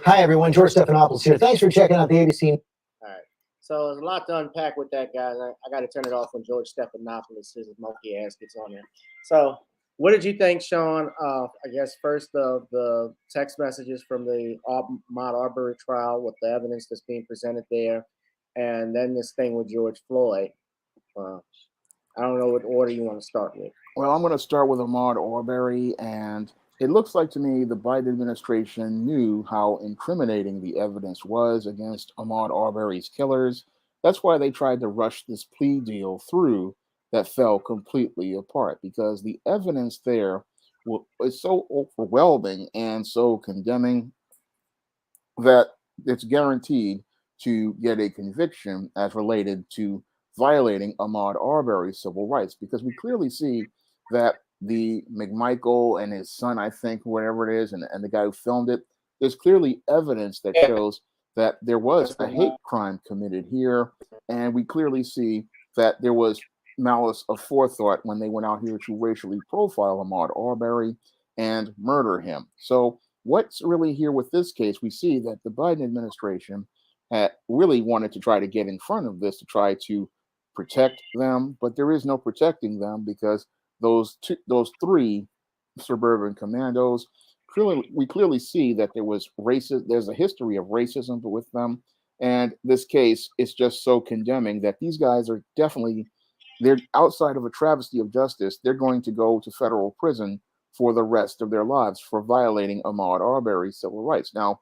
Speaker 21: Hi, everyone. George Stephanopoulos here. Thanks for checking out the ABC.
Speaker 1: All right. So there's a lot to unpack with that, guys. I got to turn it off when George Stephanopoulos, his monkey ass, gets on there. So what did you think, Shawn? I guess first the text messages from the Ahmad Arbery trial with the evidence that's being presented there, and then this thing with George Floyd. I don't know what order you want to start with.
Speaker 3: Well, I'm going to start with Ahmad Arbery, and it looks like to me the Biden administration knew how incriminating the evidence was against Ahmad Arbery's killers. That's why they tried to rush this plea deal through that fell completely apart, because the evidence there is so overwhelming and so condemning that it's guaranteed to get a conviction as related to violating Ahmaud Arbery's civil rights, because we clearly see that the McMichael and his son, I think, whatever it is, and the guy who filmed it, there's clearly evidence that shows that there was a hate crime committed here. And we clearly see that there was malice of forethought when they went out here to racially profile Ahmaud Arbery and murder him. So what's really here with this case, we see that the Biden administration had really wanted to try to get in front of this to try to protect them, but there is no protecting them, because those three suburban commandos, we clearly see that there's a history of racism with them, and this case is just so condemning that these guys are they're outside of a travesty of justice. They're going to go to federal prison for the rest of their lives for violating Ahmaud Arbery's civil rights. Now,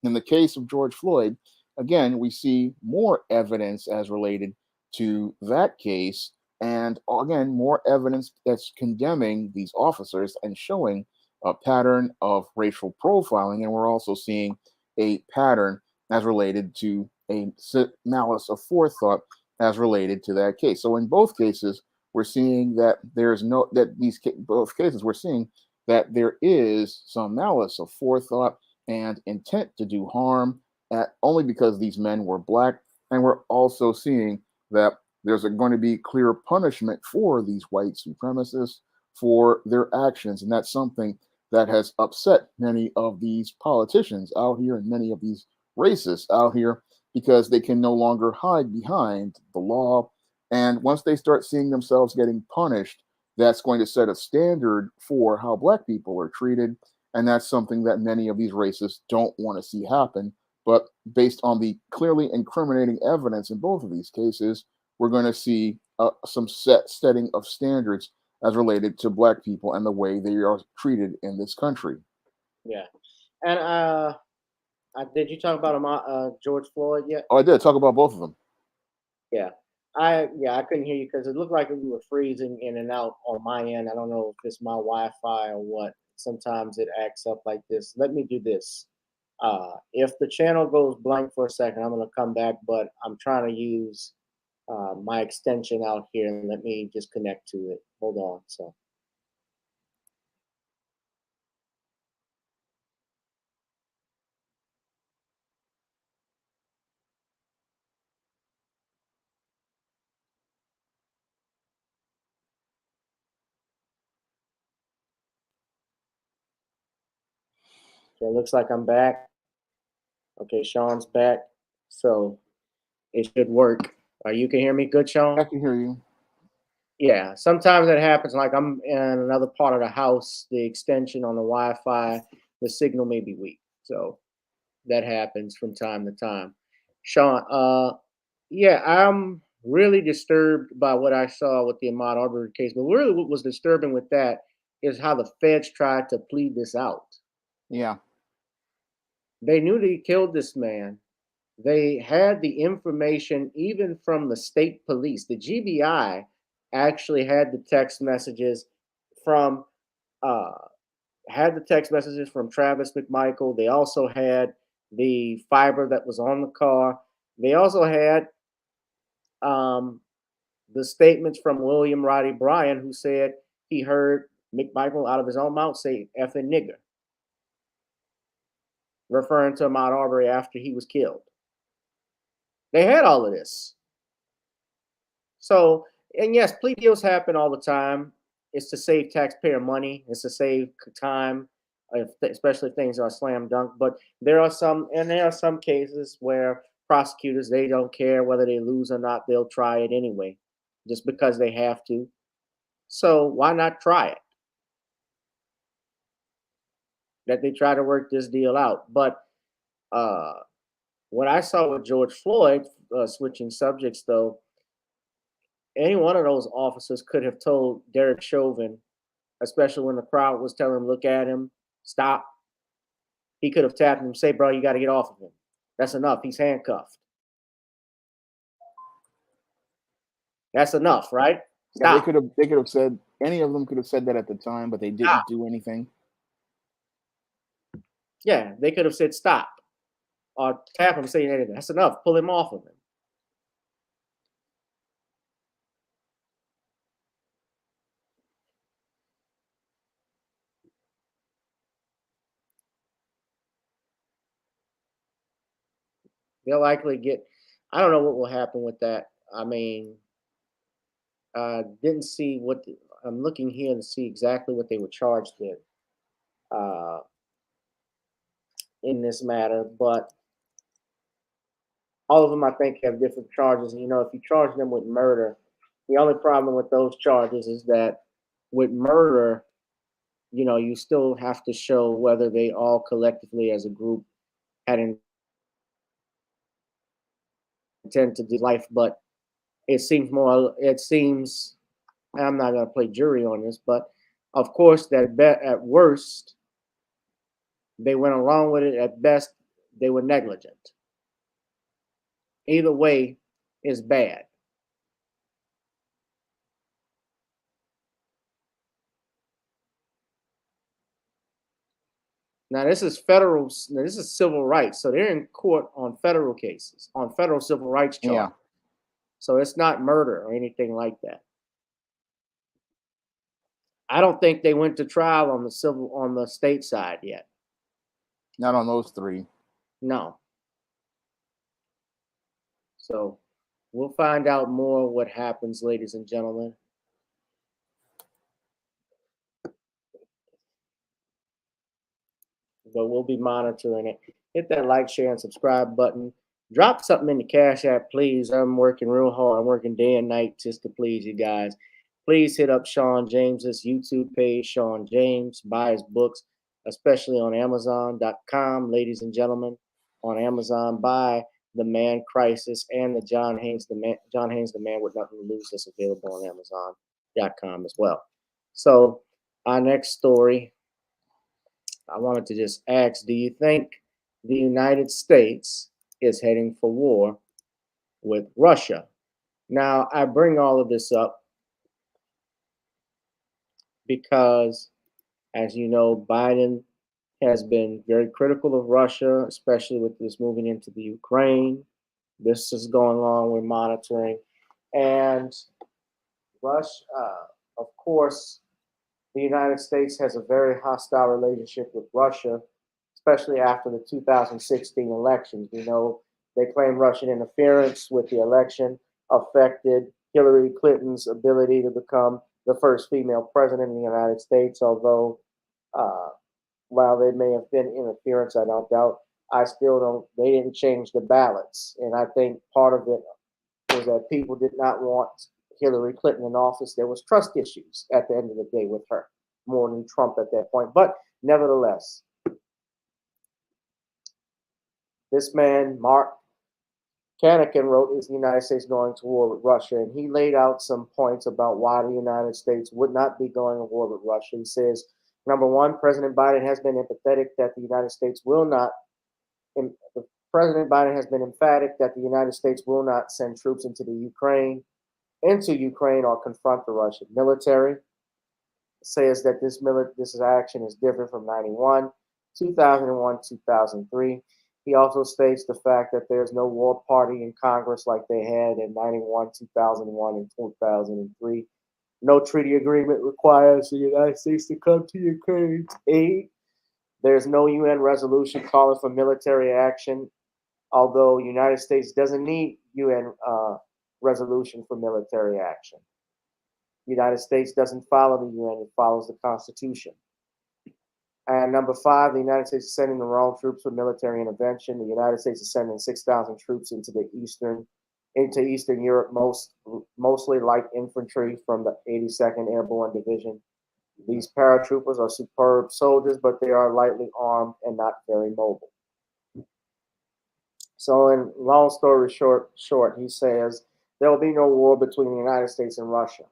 Speaker 3: in the case of George Floyd, again, we see more evidence as related to that case, and again, more evidence that's condemning these officers and showing a pattern of racial profiling. And we're also seeing a pattern as related to a malice of forethought as related to that case. So in both cases, we're seeing that both cases we're seeing that there is some malice of forethought and intent to do harm, only because these men were black. And we're also seeing that there's going to be clear punishment for these white supremacists for their actions. And that's something that has upset many of these politicians out here and many of these racists out here, because they can no longer hide behind the law. And once they start seeing themselves getting punished, that's going to set a standard for how black people are treated. And that's something that many of these racists don't want to see happen. But based on the clearly incriminating evidence in both of these cases, we're going to see some setting of standards as related to black people and the way they are treated in this country.
Speaker 1: Yeah. And did you talk about George Floyd yet?
Speaker 3: Oh, I did talk about both of them.
Speaker 1: Yeah. I couldn't hear you because it looked like you were freezing in and out on my end. I don't know if it's my Wi-Fi or what. Sometimes it acts up like this. Let me do this. If the channel goes blank for a second, I'm going to come back, but I'm trying to use my extension out here, and let me just connect to it. Hold on. So. So it looks like I'm back. Okay, Shawn's back. So it should work. You can hear me good, Shawn?
Speaker 3: I can hear you.
Speaker 1: Yeah, sometimes it happens. Like I'm in another part of the house, the extension on the Wi-Fi, the signal may be weak. So that happens from time to time. Shawn, yeah, I'm really disturbed by what I saw with the Ahmaud Arbery case. But really what was disturbing with that is how the feds tried to plead this out.
Speaker 3: Yeah.
Speaker 1: They knew that he killed this man. They had the information even from the state police. The GBI actually had the text messages from Travis McMichael. They also had the fiber that was on the car. They also had the statements from William Roddy Bryan, who said he heard McMichael out of his own mouth say "effing nigger," referring to Ahmaud Arbery after he was killed. They had all of this. So, and yes, plea deals happen all the time. It's to save taxpayer money. It's to save time, especially if things are slam dunk. But there are some cases where prosecutors, they don't care whether they lose or not. They'll try it anyway, just because they have to. So why not try it? That they try to work this deal out. But what I saw with George Floyd, switching subjects though, any one of those officers could have told Derek Chauvin, especially when the crowd was telling him, look at him, stop. He could have tapped him, say, bro, you got to get off of him. That's enough. He's handcuffed. That's enough, right?
Speaker 3: Yeah,
Speaker 1: Stop.
Speaker 3: they could have said, any of them could have said that at the time, but they didn't do anything.
Speaker 1: Yeah, they could have said stop or tap him, say anything. That's enough. Pull him off of him. They'll likely get, I don't know what will happen with that. I mean, didn't see what, I'm looking here to see exactly what they were charged with in this matter, but all of them, I think, have different charges. And, if you charge them with murder, the only problem with those charges is that with murder, you still have to show whether they all collectively as a group had intent to do life. But it seems, I'm not going to play jury on this, but of course, that at worst, they went along with it. At best, they were negligent. Either way is bad. Now this is civil rights, so they're in court on federal cases, on federal civil rights charge.
Speaker 3: Yeah.
Speaker 1: So it's not murder or anything like that. I don't think they went to trial on the state side yet.
Speaker 3: Not on those three.
Speaker 1: No. So we'll find out more what happens, ladies and gentlemen. But we'll be monitoring it. Hit that like, share, and subscribe button. Drop something in the Cash App, please. I'm working real hard. I'm working day and night just to please you guys. Please hit up Shawn James's YouTube page, Shawn James. Buy his books, especially on Amazon.com, ladies and gentlemen. On Amazon, buy The Man Crisis and the John Haynes, the Man with Nothing to Lose. That's available on Amazon.com as well. So our next story, I wanted to just ask, do you think the United States is heading for war with Russia? Now, I bring all of this up because, as you know, Biden has been very critical of Russia, especially with this moving into the Ukraine. This is going on, we're monitoring. And Russia, of course, the United States has a very hostile relationship with Russia, especially after the 2016 elections. We know they claim Russian interference with the election affected Hillary Clinton's ability to become the first female president in the United States, although while there may have been interference, I don't doubt, they didn't change the ballots. And I think part of it was that people did not want Hillary Clinton in office. There was trust issues at the end of the day with her, more than Trump at that point. But nevertheless, this man, Mark Kanikin, wrote, "Is the United States going to war with Russia?" And he laid out some points about why the United States would not be going to war with Russia. He says, number one, President Biden has been empathetic that the United States will not, President Biden has been emphatic that the United States will not send troops into Ukraine or confront the Russian military. Says that this action is different from 91, 2001, 2003. He also states the fact that there's no war party in Congress like they had in 91, 2001, and 2003. No treaty agreement requires the United States to come to Ukraine's aid. There's no UN resolution calling for military action, although the United States doesn't need UN resolution for military action. The United States doesn't follow the UN, it follows the Constitution. And number 5, the United States is sending the wrong troops for military intervention. The United States is sending 6,000 troops into Eastern Europe, mostly light infantry from the 82nd Airborne Division. These paratroopers are superb soldiers, but they are lightly armed and not very mobile. So, in long story short, he says there will be no war between the United States and Russia,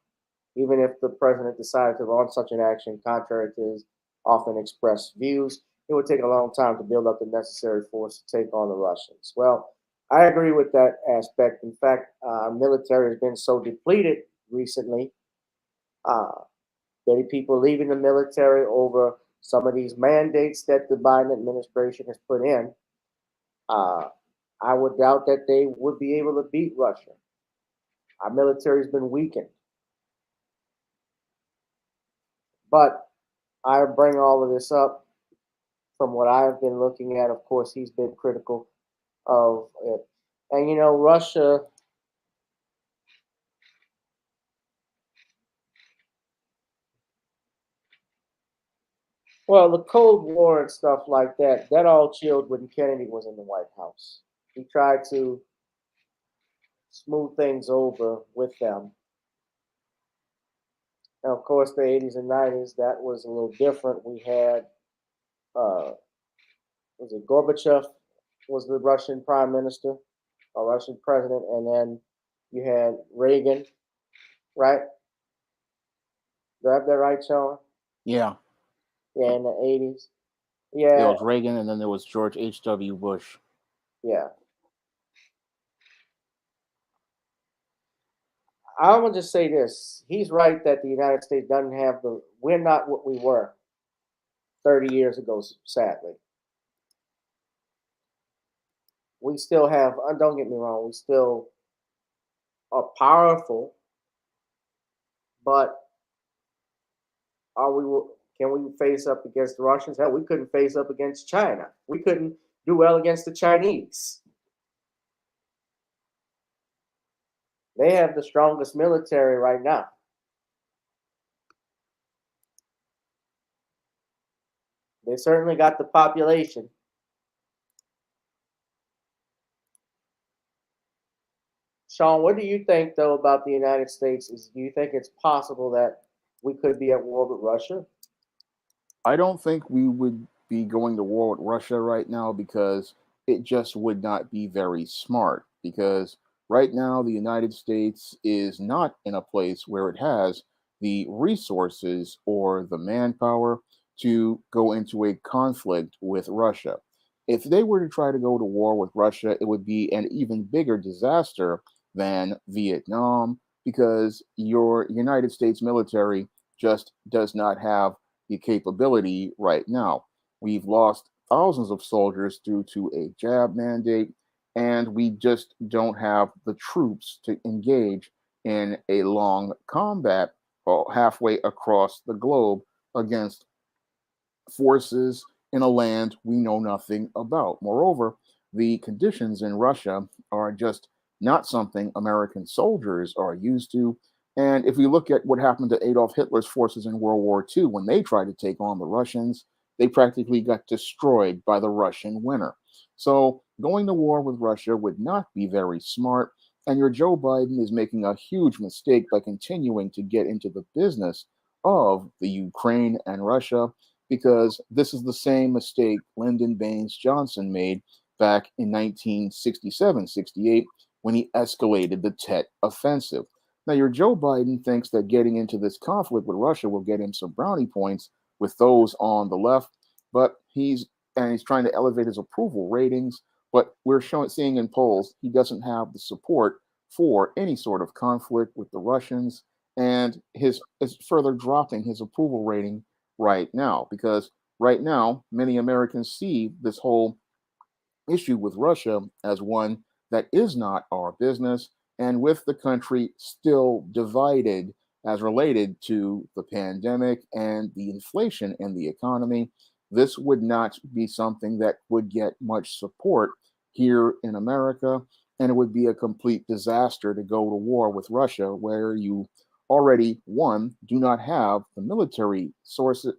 Speaker 1: even if the president decided to launch such an action contrary to his often expressed views. It would take a long time to build up the necessary force to take on the Russians. Well, I agree with that aspect. In fact, our military has been so depleted recently. Many people leaving the military over some of these mandates that the Biden administration has put in. I would doubt that they would be able to beat Russia. Our military has been weakened. But I bring all of this up from what I've been looking at. Of course, he's been critical of it. And, Russia, well, the Cold War and stuff like that, that all chilled when Kennedy was in the White House. He tried to smooth things over with them. And of course, the 80s and 90s, that was a little different. We had, was it Gorbachev was the Russian prime minister, or Russian president, and then you had Reagan, right? Do I have that right, Shawn?
Speaker 3: Yeah.
Speaker 1: Yeah, in the 80s.
Speaker 3: There
Speaker 1: Yeah,
Speaker 3: was Reagan, and then there was George H.W. Bush.
Speaker 1: yeah. I'm gonna just say this. He's right that the United States doesn't have we're not what we were 30 years ago, sadly. We still have, don't get me wrong, we still are powerful, but can we face up against the Russians? Hell, we couldn't face up against China. We couldn't do well against the Chinese. They have the strongest military right now. They certainly got the population. Shawn, what do you think, though, about the United States? Do you think it's possible that we could be at war with Russia?
Speaker 3: I don't think we would be going to war with Russia right now because it just would not be very smart. Because right now, the United States is not in a place where it has the resources or the manpower to go into a conflict with Russia. If they were to try to go to war with Russia, it would be an even bigger disaster than Vietnam because your United States military just does not have the capability right now. We've lost thousands of soldiers due to a jab mandate, and we just don't have the troops to engage in a long combat halfway across the globe against forces in a land we know nothing about. Moreover, the conditions in Russia are just not something American soldiers are used to. And if we look at what happened to Adolf Hitler's forces in World War II, when they tried to take on the Russians, they practically got destroyed by the Russian winter. So going to war with Russia would not be very smart. And your Joe Biden is making a huge mistake by continuing to get into the business of the Ukraine and Russia, because this is the same mistake Lyndon Baines Johnson made back in 1967-68 when he escalated the Tet Offensive. Now, your Joe Biden thinks that getting into this conflict with Russia will get him some brownie points with those on the left, but he's trying to elevate his approval ratings. But we're seeing in polls he doesn't have the support for any sort of conflict with the Russians, and is further dropping his approval rating right now, because right now many Americans see this whole issue with Russia as one that is not our business, and with the country still divided as related to the pandemic and the inflation in the economy, this would not be something that would get much support here in America. and it would be a complete disaster to go to war with Russia, where you already, one, do not have the military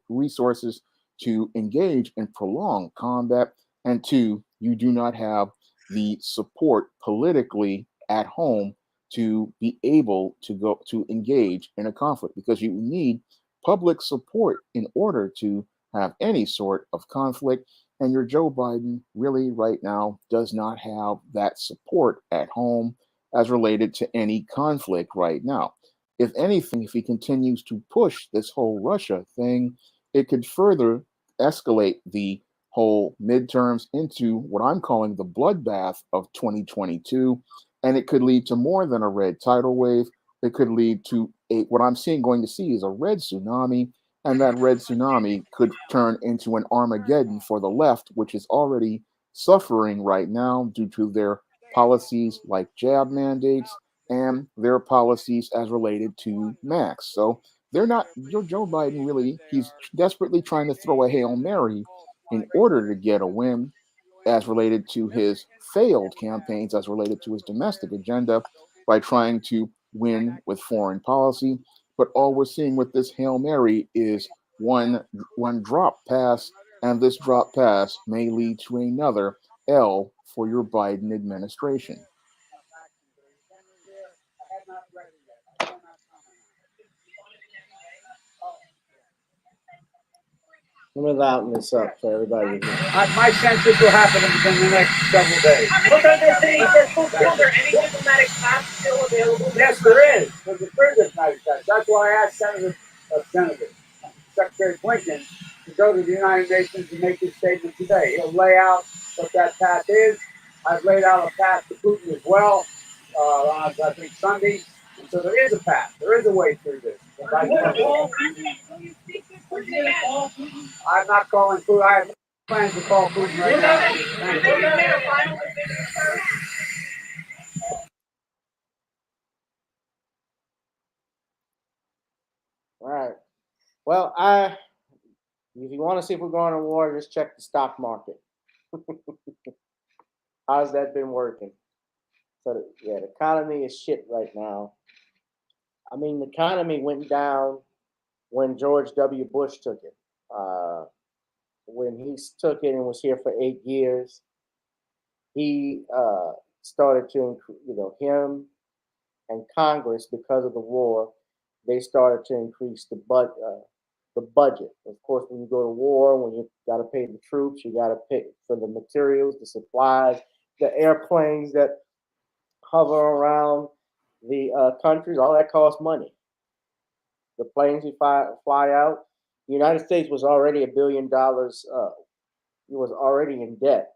Speaker 3: resources to engage in prolonged combat, and two, you do not have the support politically at home to be able to go to engage in a conflict, because you need public support in order to have any sort of conflict. And your Joe Biden really right now does not have that support at home as related to any conflict right now. If anything, if he continues to push this whole Russia thing, it could further escalate the whole midterms into what I'm calling the bloodbath of 2022. And it could lead to more than a red tidal wave. It could lead to what I'm going to see is a red tsunami, and that red tsunami could turn into an Armageddon for the left, which is already suffering right now due to their policies like jab mandates and their policies as related to Max. So they're not, Joe Biden really, he's desperately trying to throw a Hail Mary in order to get a win as related to his failed campaigns, as related to his domestic agenda, by trying to win with foreign policy. But all we're seeing with this Hail Mary is one drop pass, and this drop pass may lead to another L for your Biden administration.
Speaker 1: Let me louden this up so everybody can hear.
Speaker 2: My sense this will happen within the next several days.
Speaker 22: Are there any diplomatic paths still available?
Speaker 2: Yes, there is. There's a third diplomatic path. That's why I asked Secretary Clinton to go to the United Nations and make this statement today. He'll lay out what that path is. I've laid out a path to Putin as well on, I think, Sunday. And so there is a path. There is a way through this. I'm not calling Putin. I have plans to call Putin right now.
Speaker 1: All right. Well, if you want to see if we're going to war, just check the stock market. How's that been working? So, the economy is shit right now. I mean, the economy went down when George W. Bush took it. When he took it and was here for 8 years, he started to, him and Congress, because of the war, they started to increase the budget. Of course, when you go to war, when you got to pay the troops, you got to pay for the materials, the supplies, the airplanes that hover around the countries, all that costs money. The planes you fly out. The United States was already $1 billion. It was already in debt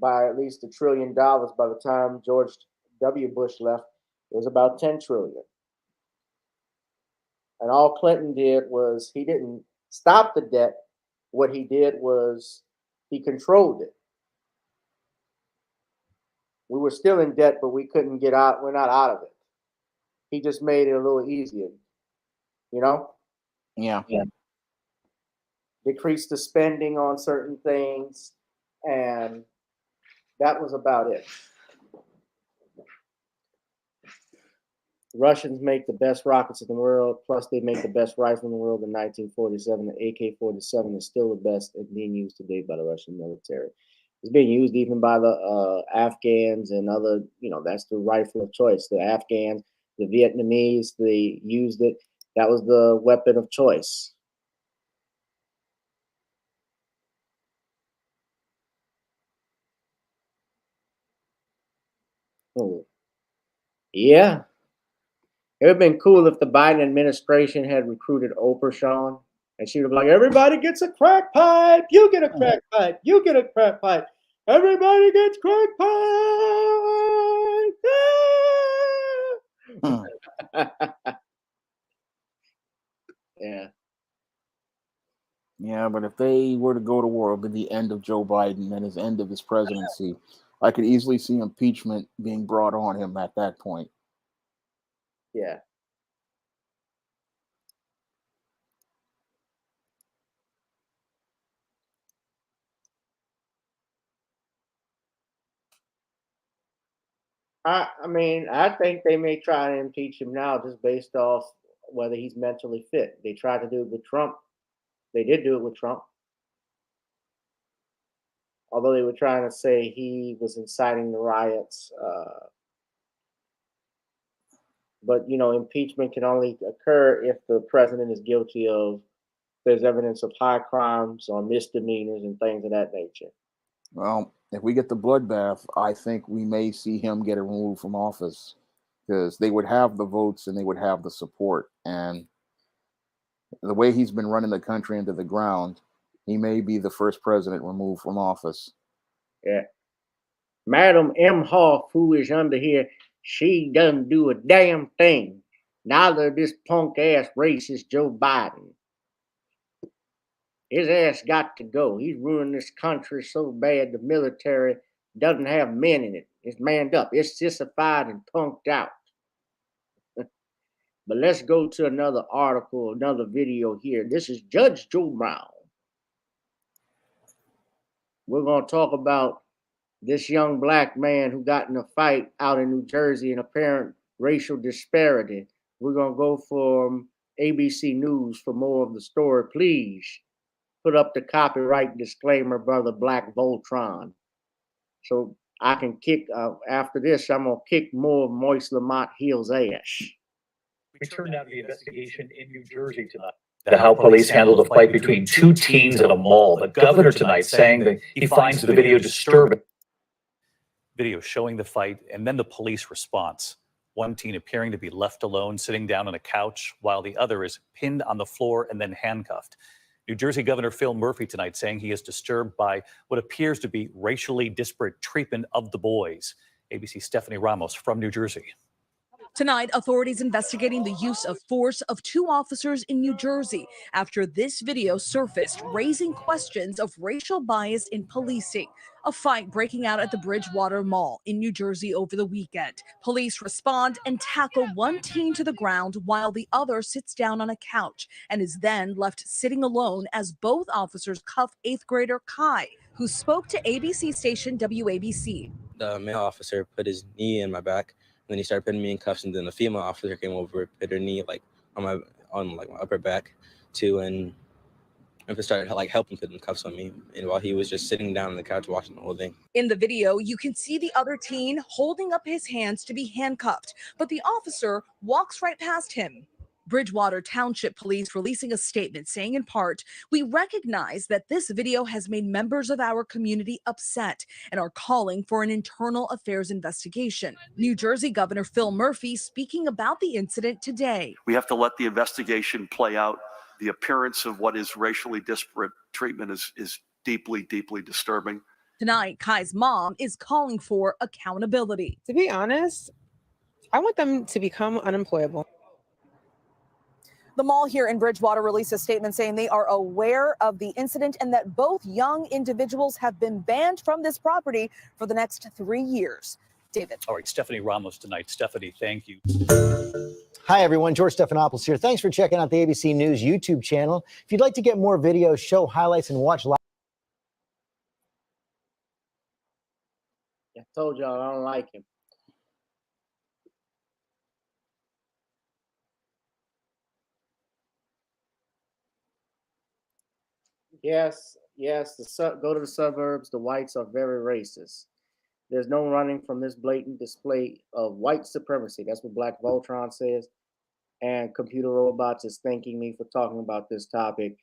Speaker 1: by at least $1 trillion by the time George W. Bush left. It was about 10 trillion. And all Clinton did was he didn't stop the debt. What he did was he controlled it. We were still in debt, but we couldn't get out. We're not out of it. He just made it a little easier,
Speaker 3: Yeah.
Speaker 1: Decreased the spending on certain things, and that was about it. The Russians make the best rockets in the world, plus they make the best rifle in the world in 1947. The AK-47 is still the best and being used today by the Russian military. It's being used even by the Afghans and other, that's the rifle of choice. The Afghans, the Vietnamese, they used it. That was the weapon of choice. Oh. Yeah. It would have been cool if the Biden administration had recruited Oprah, Shawn, and she would have been like, everybody gets a crack pipe. You get a crack pipe. You get a crack pipe. Everybody gets crack pipe. Yeah.
Speaker 3: Yeah, but if they were to go to war, it would be the end of Joe Biden and his end of his presidency. I could easily see impeachment being brought on him at that point.
Speaker 1: Yeah. I mean, I think they may try to impeach him now just based off whether he's mentally fit. They tried to do it with Trump. They did do it with Trump, although they were trying to say he was inciting the riots. But impeachment can only occur if the president is guilty of there's evidence of high crimes or misdemeanors and things of that nature.
Speaker 3: Well, if we get the bloodbath, I think we may see him get removed from office because they would have the votes and they would have the support. And the way he's been running the country into the ground, he may be the first president removed from office.
Speaker 1: Yeah. Madam M. Hoff, who is under here, she doesn't do a damn thing. Neither this punk ass racist Joe Biden. His ass got to go. He's ruining this country so bad the military doesn't have men in it. It's manned up. It's sissified and punked out. But let's go to another article, another video here. This is Judge Joe Brown. We're going to talk about this young black man who got in a fight out in New Jersey and apparent racial disparity. We're going to go from ABC News for more of the story. Please put up the copyright disclaimer, Brother Black Voltron. So I can kick, after this, I'm going to kick more of Moise Lamont Hill's ass.
Speaker 4: We turned out the investigation in New Jersey tonight. How police handled a fight between two teens at a mall. The governor tonight saying that he finds the video disturbing. Video showing the fight and then the police response. One teen appearing to be left alone, sitting down on a couch, while the other is pinned on the floor and then handcuffed. New Jersey Governor Phil Murphy tonight saying he is disturbed by what appears to be racially disparate treatment of the boys. ABC's Stephanie Ramos from New Jersey.
Speaker 6: Tonight, authorities investigating the use of force of two officers in New Jersey after this video surfaced, raising questions of racial bias in policing. A fight breaking out at the Bridgewater Mall in New Jersey over the weekend. Police respond and tackle one teen to the ground while the other sits down on a couch and is then left sitting alone as both officers cuff 8th grader Kai, who spoke to ABC station WABC.
Speaker 23: The male officer put his knee in my back. Then he started putting me in cuffs, and then the female officer came over, put her knee on my upper back too, and started helping put the cuffs on me. And while he was just sitting down on the couch watching the whole thing.
Speaker 6: In the video, you can see the other teen holding up his hands to be handcuffed, but the officer walks right past him. Bridgewater Township Police releasing a statement saying in part, "We recognize that this video has made members of our community upset and are calling for an internal affairs investigation." New Jersey Governor Phil Murphy speaking about the incident today.
Speaker 24: We have to let the investigation play out. The appearance of what is racially disparate treatment is deeply, deeply disturbing.
Speaker 6: Tonight, Kai's mom is calling for accountability.
Speaker 25: To be honest, I want them to become unemployable.
Speaker 6: The mall here in Bridgewater released a statement saying they are aware of the incident and that both young individuals have been banned from this property for the next 3 years. David.
Speaker 4: All right, Stephanie Ramos tonight. Stephanie, thank you.
Speaker 21: Hi, everyone. George Stephanopoulos here. Thanks for checking out the ABC News YouTube channel. If you'd like to get more videos, show highlights, and watch live.
Speaker 1: I told y'all I don't like him. Yes, go to the suburbs. The whites are very racist. There's no running from this blatant display of white supremacy. That's what Black Voltron says. And Computer Robots is thanking me for talking about this topic.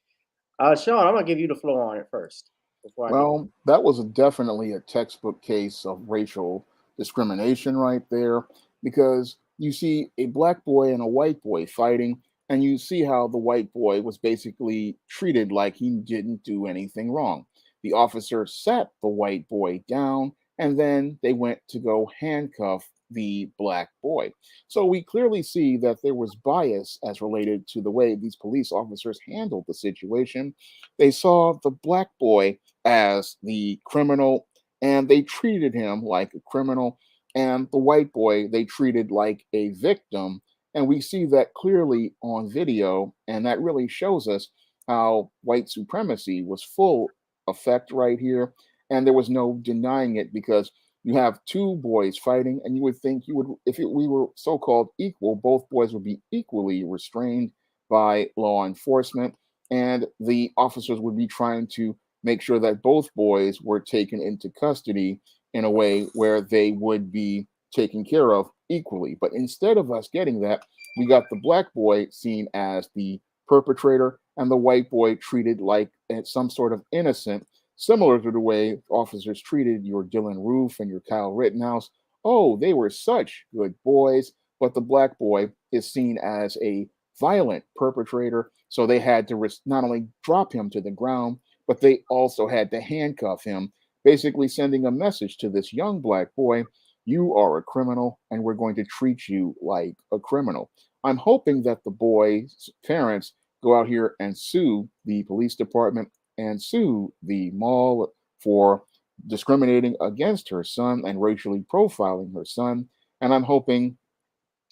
Speaker 1: Shawn, I'm going to give you the floor on it first.
Speaker 3: Well, that was definitely a textbook case of racial discrimination right there, because you see a black boy and a white boy fighting, and you see how the white boy was basically treated like he didn't do anything wrong. The officer sat the white boy down, and then they went to go handcuff the black boy. So we clearly see that there was bias as related to the way these police officers handled the situation. They saw the black boy as the criminal, and they treated him like a criminal, and the white boy they treated like a victim. And we see that clearly on video, and that really shows us how white supremacy was full effect right here, and there was no denying it, because You have two boys fighting, and you would think we were so-called equal, both boys would be equally restrained by law enforcement, and the officers would be trying to make sure that both boys were taken into custody in a way where they would be taken care of equally. But instead of us getting that, we got the black boy seen as the perpetrator and the white boy treated like some sort of innocent, similar to the way officers treated your Dylan Roof and your Kyle Rittenhouse. Oh, they were such good boys, but the black boy is seen as a violent perpetrator, so they had to not only drop him to the ground, but they also had to handcuff him, basically sending a message to this young black boy: you are a criminal, and we're going to treat you like a criminal. I'm hoping that the boy's parents go out here and sue the police department and sue the mall for discriminating against her son and racially profiling her son. And I'm hoping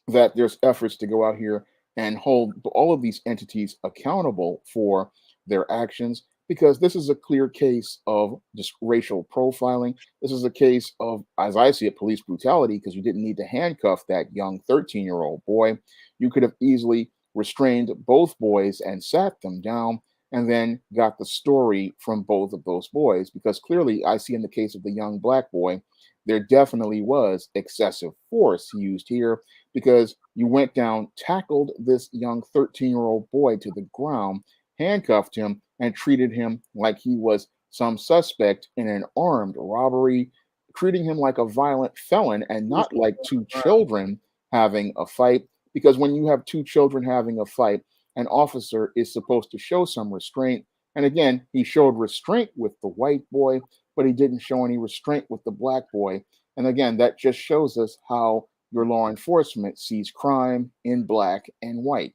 Speaker 3: that there's efforts to go out here and hold all of these entities accountable for their actions, because this is a clear case of just racial profiling. This is a case of, as I see it, police brutality, because you didn't need to handcuff that young 13-year-old boy. You could have easily restrained both boys and sat them down and then got the story from both of those boys, because clearly I see in the case of the young black boy, there definitely was excessive force used here, because you went down, tackled this young 13-year-old boy to the ground, handcuffed him, and treated him like he was some suspect in an armed robbery, treating him like a violent felon and not like two children having a fight. Because when you have two children having a fight, an officer is supposed to show some restraint. And again, he showed restraint with the white boy, but he didn't show any restraint with the black boy. And again, that just shows us how your law enforcement sees crime in black and white.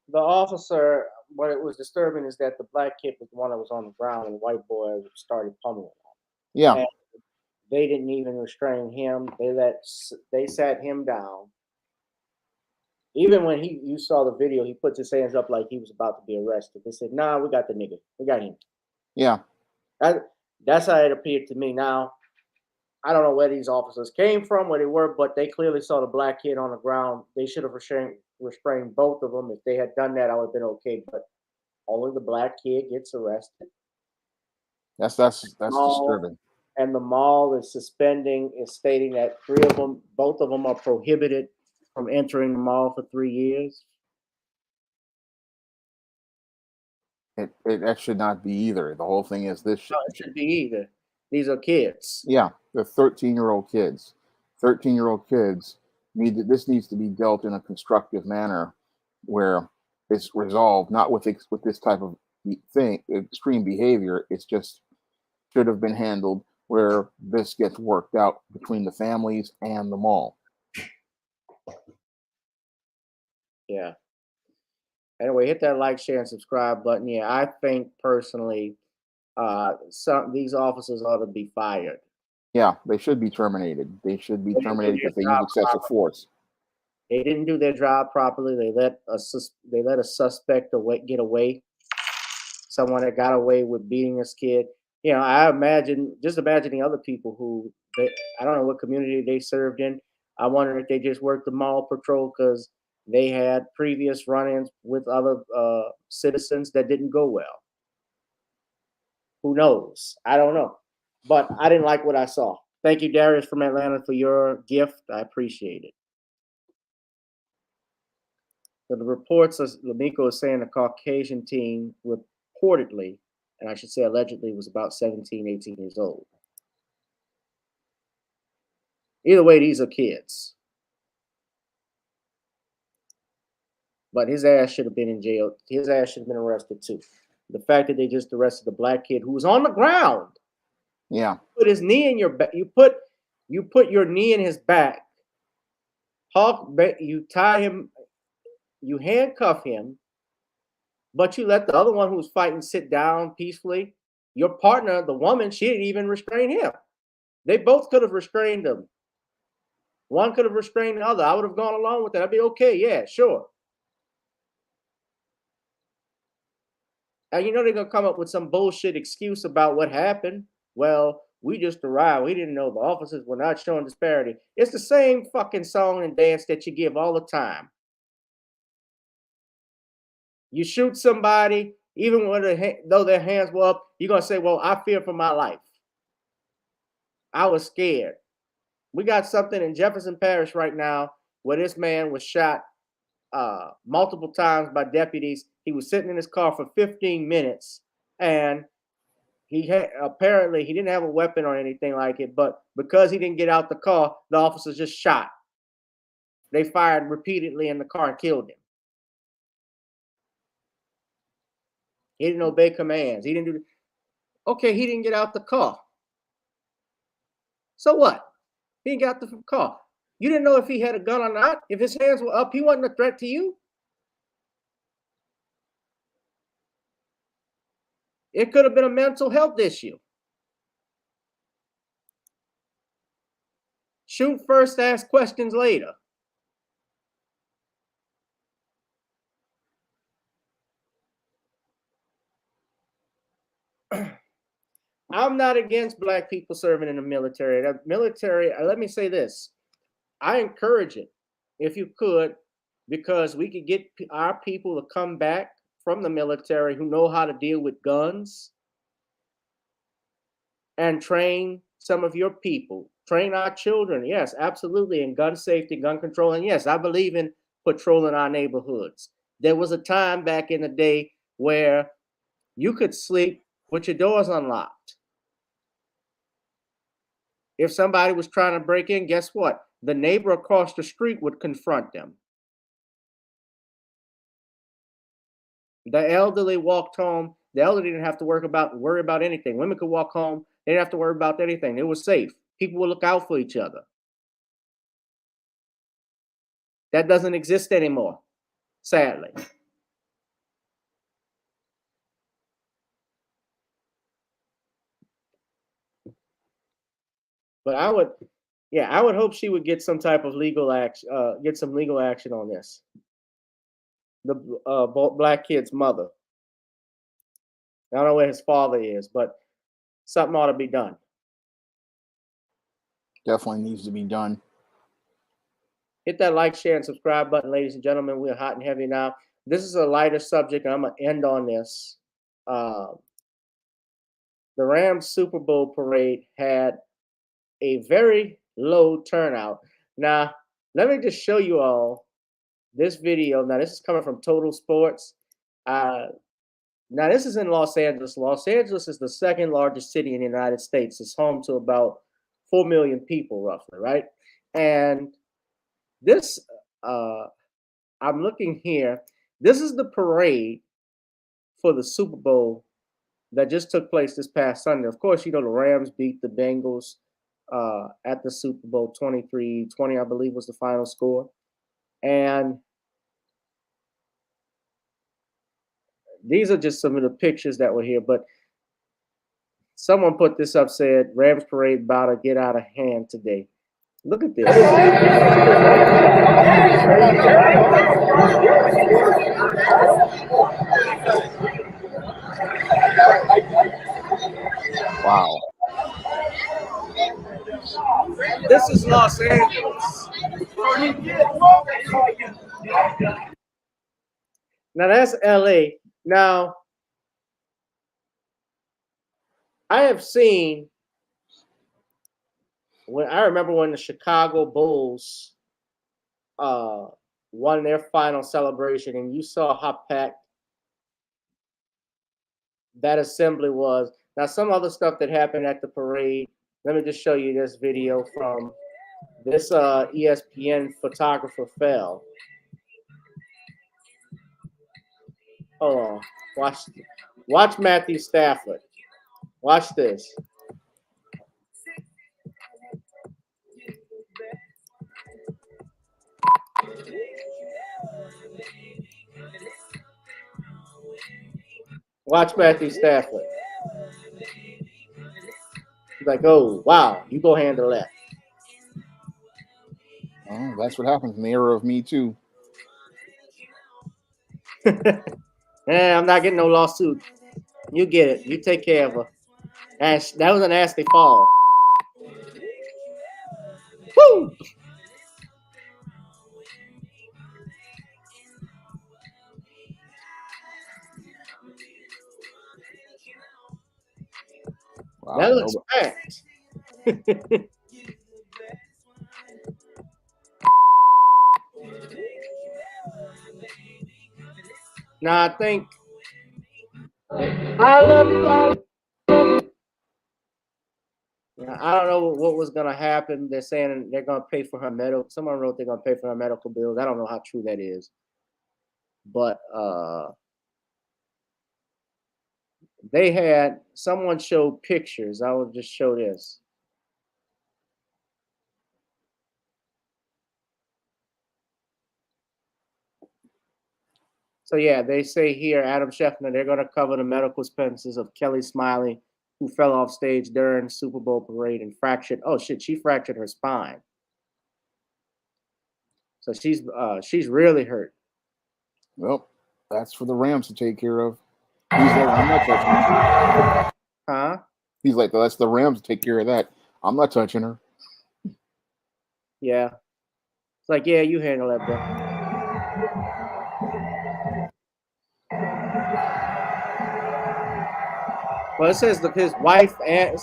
Speaker 1: The officer, what it was disturbing is that the black kid was the one that was on the ground and the white boy started pummeling him.
Speaker 3: Yeah.
Speaker 1: And they didn't even restrain him. They sat him down. Even when you saw the video, he put his hands up like he was about to be arrested. They said, "Nah, we got the nigga. We got him."
Speaker 3: Yeah.
Speaker 1: That's how it appeared to me. Now, I don't know where these officers came from, where they were, but they clearly saw the black kid on the ground. They should have restrained both of them. If they had done that, I would have been okay. But only the black kid gets arrested.
Speaker 3: That's disturbing.
Speaker 1: And the mall is stating that both of them are prohibited from entering the mall for 3 years.
Speaker 3: That should not be either. The whole thing is this.
Speaker 1: No, it should be either. These are kids.
Speaker 3: Yeah, they're 13-year-old kids. 13-year-old kids this needs to be dealt in a constructive manner, where it's resolved, not with this type of thing, extreme behavior. It's just should have been handled where this gets worked out between the families and the mall.
Speaker 1: Yeah. Anyway, hit that like, share, and subscribe button. Yeah, I think personally, these officers ought to be fired.
Speaker 3: Yeah, they should be terminated. They should be terminated because they use excessive force.
Speaker 1: They didn't do their job properly. They let a suspect get away. Someone that got away with beating this kid. You know, just imagine the other people who I don't know what community they served in. I wonder if they just worked the mall patrol because they had previous run-ins with other citizens that didn't go well. Who knows? I don't know. But I didn't like what I saw. Thank you, Darius from Atlanta, for your gift. I appreciate it. So the reports, Lamiko is saying the Caucasian teen reportedly, and I should say allegedly, was about 17, 18 years old. Either way, these are kids. But his ass should have been in jail. His ass should have been arrested too. The fact that they just arrested the black kid who was on the ground.
Speaker 3: Yeah.
Speaker 1: Put his knee in your back. You put your knee in his back. You tie him. You handcuff him. But you let the other one who's fighting sit down peacefully. Your partner, the woman, she didn't even restrain him. They both could have restrained him. One could have restrained the other. I would have gone along with that. I'd be okay. Yeah, sure. And you know they're going to come up with some bullshit excuse about what happened. Well, We just arrived. We didn't know the officers were not showing disparity. It's the same fucking song and dance that you give all the time. You shoot somebody, even though their hands were up, you're going to say, well, I fear for my life. I was scared. We got something in Jefferson Parish right now where this man was shot multiple times by deputies. He was sitting in his car for 15 minutes, and apparently he didn't have a weapon or anything like it, but because he didn't get out the car, the officers just shot. They fired repeatedly in the car and killed him. He didn't obey commands. He didn't do. Okay, he didn't get out the car. So what? He didn't get out the car. You didn't know if he had a gun or not. If his hands were up, he wasn't a threat to you. It could have been a mental health issue. Shoot first, ask questions later. I'm not against black people serving in the military. The military, let me say this. I encourage it if you could, because we could get our people to come back from the military who know how to deal with guns and train some of your people. Train our children, yes, absolutely, in gun safety, gun control. And yes, I believe in patrolling our neighborhoods. There was a time back in the day where you could sleep with your doors unlocked. If somebody was trying to break in, guess what? The neighbor across the street would confront them. The elderly walked home. The elderly didn't have to worry about anything. Women could walk home. They didn't have to worry about anything. It was safe. People would look out for each other. That doesn't exist anymore, sadly. But I would hope she would get some type of legal action, get some legal action on this. The black kid's mother. I don't know where his father is, but something ought to be done.
Speaker 3: Definitely needs to be done.
Speaker 1: Hit that like, share, and subscribe button, ladies and gentlemen. We're hot and heavy now. This is a lighter subject, and I'm going to end on this. The Rams Super Bowl parade had a very low turnout. Now, let me just show you all this video. Now, this is coming from Total Sports. Now, this is in Los Angeles. Los Angeles is the second largest city in the United States. It's home to about 4 million people, roughly, right? And this, I'm looking here. This is the parade for the Super Bowl that just took place this past Sunday. Of course, you know, the Rams beat the Bengals at the Super Bowl 23-20, I believe was the final score. And these are just some of the pictures that were here, but someone put this up, said, Rams parade about to get out of hand today. Look at this.
Speaker 3: Wow.
Speaker 1: This is Los Angeles. Now that's LA. Now, I have seen, I remember when the Chicago Bulls won their final celebration, and you saw how packed that assembly was. Now, some other stuff that happened at the parade. Let me just show you this video from this ESPN photographer fell. Hold on. Watch Matthew Stafford. Watch this. Watch Matthew Stafford. He's like, oh, wow, you go handle that.
Speaker 3: Oh, that's what happens in the era of Me Too.
Speaker 1: I'm not getting no lawsuit. You get it. You take care of her. That was a nasty fall. Woo!
Speaker 3: Wow,
Speaker 1: That looks packed. Now I think I love you. I don't know what was gonna happen. They're saying they're gonna pay for her medical. Someone wrote they're gonna pay for her medical bills. I don't know how true that is, but they had someone showed pictures. I will just show this. So yeah, they say here, Adam Scheffner, they're going to cover the medical expenses of Kelly Smiley, who fell off stage during Super Bowl parade and fractured. Oh shit, she fractured her spine. So she's really hurt.
Speaker 3: Well, that's for the Rams to take care of. He's like, I'm not touching her.
Speaker 1: Huh?
Speaker 3: He's like, that's the Rams to take care of that. I'm not touching her.
Speaker 1: Yeah. It's like, yeah, you handle that, bro. Well, it says his wife and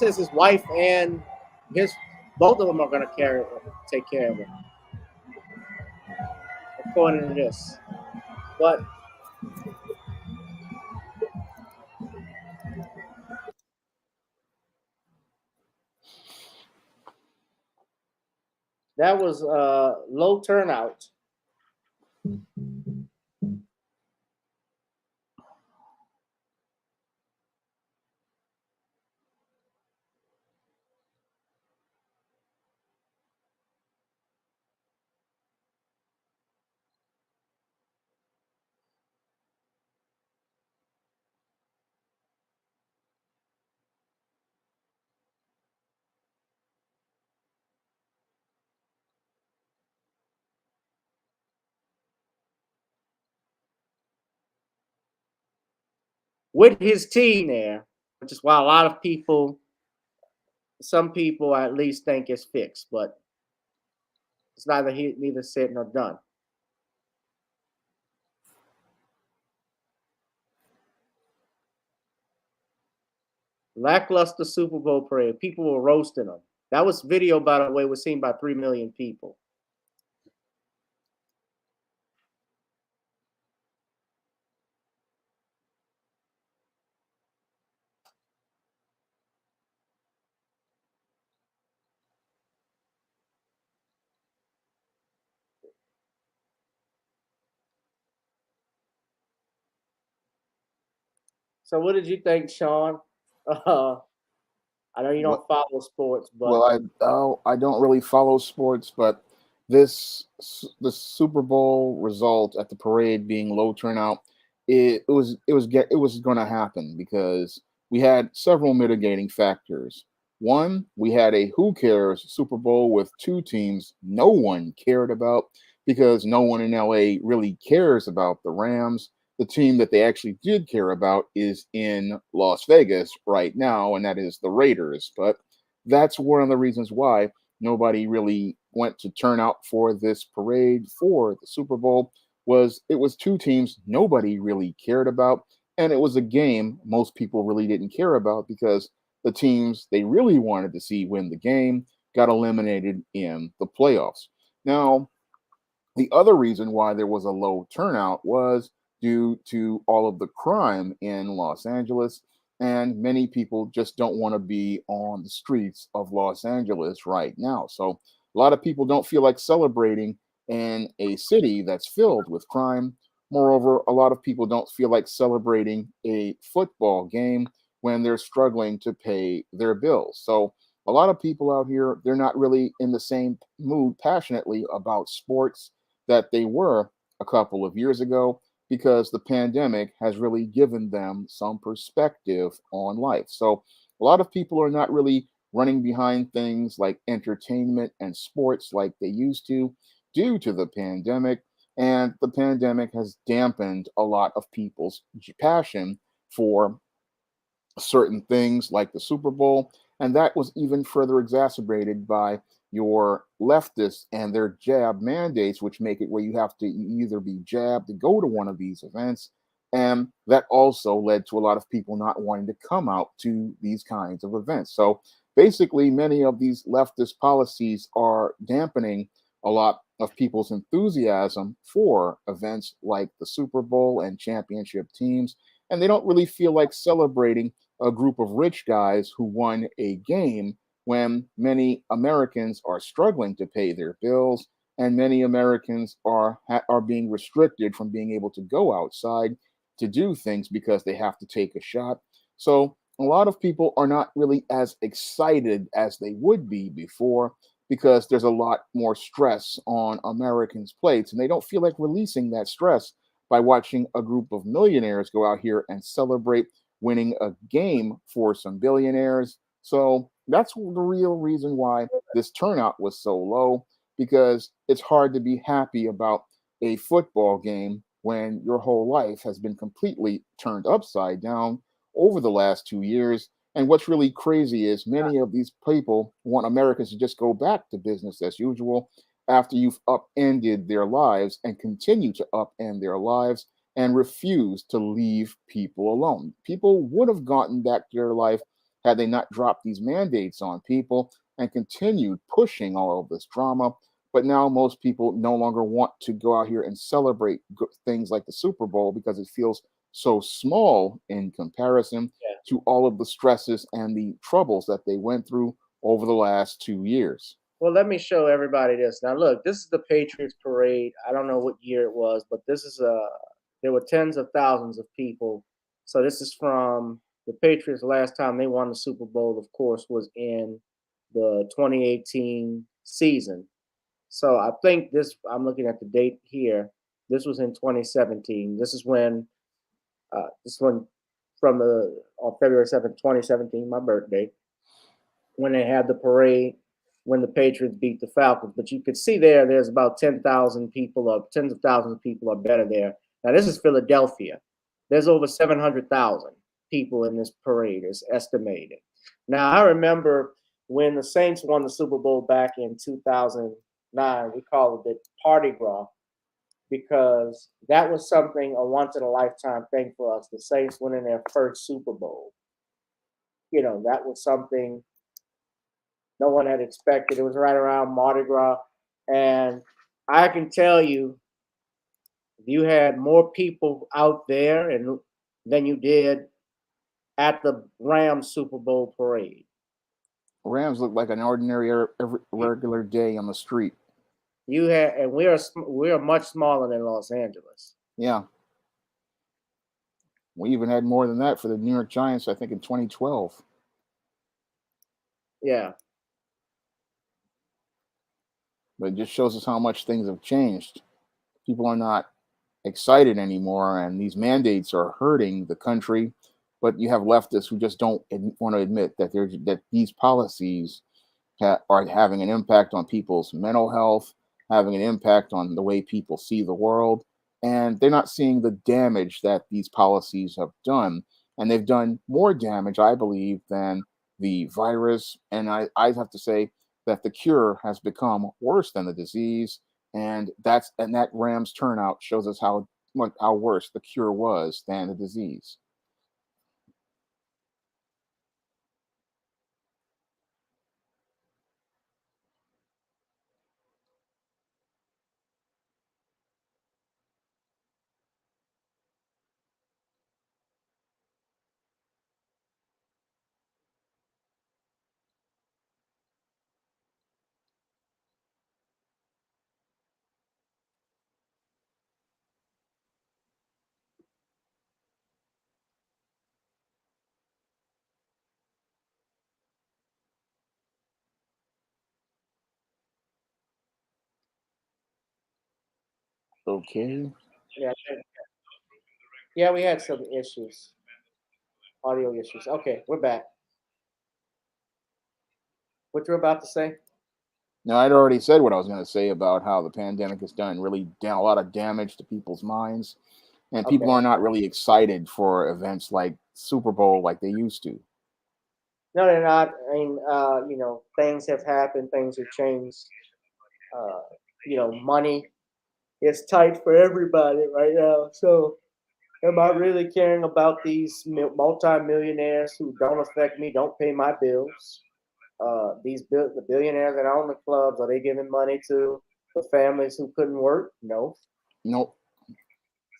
Speaker 1: his both of them are gonna take care of him, according to this. But that was low turnout. With his team there, which is why a lot of people, some people at least think it's fixed, but it's neither said nor done. Lackluster Super Bowl parade. People were roasting them. That was video, by the way, was seen by 3 million people. So what did you think, Shawn? I know you don't follow sports, but
Speaker 3: I don't really follow sports, but the Super Bowl result at the parade being low turnout, it was going to happen because we had several mitigating factors. One, we had a who cares Super Bowl with two teams no one cared about because no one in LA really cares about the Rams. The team that they actually did care about is in Las Vegas right now, and that is the Raiders. But that's one of the reasons why nobody really went to turn out for this parade for the Super Bowl. It was two teams nobody really cared about, and it was a game most people really didn't care about because the teams they really wanted to see win the game got eliminated in the playoffs. Now, the other reason why there was a low turnout was due to all of the crime in Los Angeles, and many people just don't want to be on the streets of Los Angeles right now. So a lot of people don't feel like celebrating in a city that's filled with crime. Moreover, a lot of people don't feel like celebrating a football game when they're struggling to pay their bills. So a lot of people out here, they're not really in the same mood passionately about sports that they were a couple of years ago because the pandemic has really given them some perspective on life. So a lot of people are not really running behind things like entertainment and sports like they used to due to the pandemic. And the pandemic has dampened a lot of people's passion for certain things like the Super Bowl. And that was even further exacerbated by your leftists and their jab mandates, which make it where you have to either be jabbed to go to one of these events. And that also led to a lot of people not wanting to come out to these kinds of events. So basically, many of these leftist policies are dampening a lot of people's enthusiasm for events like the Super Bowl and championship teams. And they don't really feel like celebrating a group of rich guys who won a game when many Americans are struggling to pay their bills and many Americans are being restricted from being able to go outside to do things because they have to take a shot. So a lot of people are not really as excited as they would be before because there's a lot more stress on Americans' plates and they don't feel like releasing that stress by watching a group of millionaires go out here and celebrate winning a game for some billionaires. So that's the real reason why this turnout was so low, because it's hard to be happy about a football game when your whole life has been completely turned upside down over the last 2 years. And what's really crazy is many of these people want Americans to just go back to business as usual after you've upended their lives and continue to upend their lives and refuse to leave people alone. People would have gotten back to their life had they not dropped these mandates on people and continued pushing all of this drama. But now most people no longer want to go out here and celebrate things like the Super Bowl because it feels so small in comparison to all of the stresses and the troubles that they went through over the last 2 years.
Speaker 1: Well, let me show everybody this. Now, look, this is the Patriots parade. I don't know what year it was, but this is there were tens of thousands of people. So this is from the Patriots last time they won the Super Bowl, of course, was in the 2018 season. So I think this, I'm looking at the date here. This was in 2017. This one from the on February 7th, 2017, my birthday, when they had the parade when the Patriots beat the Falcons. But you could see there's about 10,000 people up, tens of thousands of people are better there. Now this is Philadelphia. There's over 700,000 people in this parade is estimated. Now I remember when the Saints won the Super Bowl back in 2009, we called it Party Gras because that was something, a once in a lifetime thing for us. The Saints winning their first Super Bowl. You know, that was something no one had expected. It was right around Mardi Gras. And I can tell you, you had more people out there than you did at the Rams Super Bowl parade.
Speaker 3: Rams look like an ordinary regular day on the street.
Speaker 1: You had, and we are much smaller than Los Angeles.
Speaker 3: Yeah. We even had more than that for the New York Giants, I think, in 2012.
Speaker 1: Yeah.
Speaker 3: But it just shows us how much things have changed. People are not excited anymore, and these mandates are hurting the country. But you have leftists who just don't want to admit that that these policies are having an impact on people's mental health, having an impact on the way people see the world, and they're not seeing the damage that these policies have done. And they've done more damage, I believe, than the virus. And I have to say that the cure has become worse than the disease. And that Rams turnout shows us how worse the cure was than the disease. Okay.
Speaker 1: Yeah, we had some issues, audio issues. Okay, we're back. What you're about to say?
Speaker 3: Now, I'd already said what I was going to say about how the pandemic has done really a lot of damage to people's minds, and people are not really excited for events like Super Bowl like they used to.
Speaker 1: No, they're not. I mean, things have happened, things have changed. Money is tight for everybody right now. So, am I really caring about these multi-millionaires who don't affect me, don't pay my bills? The billionaires that own the clubs, are they giving money to the families who couldn't work? No.
Speaker 3: Nope.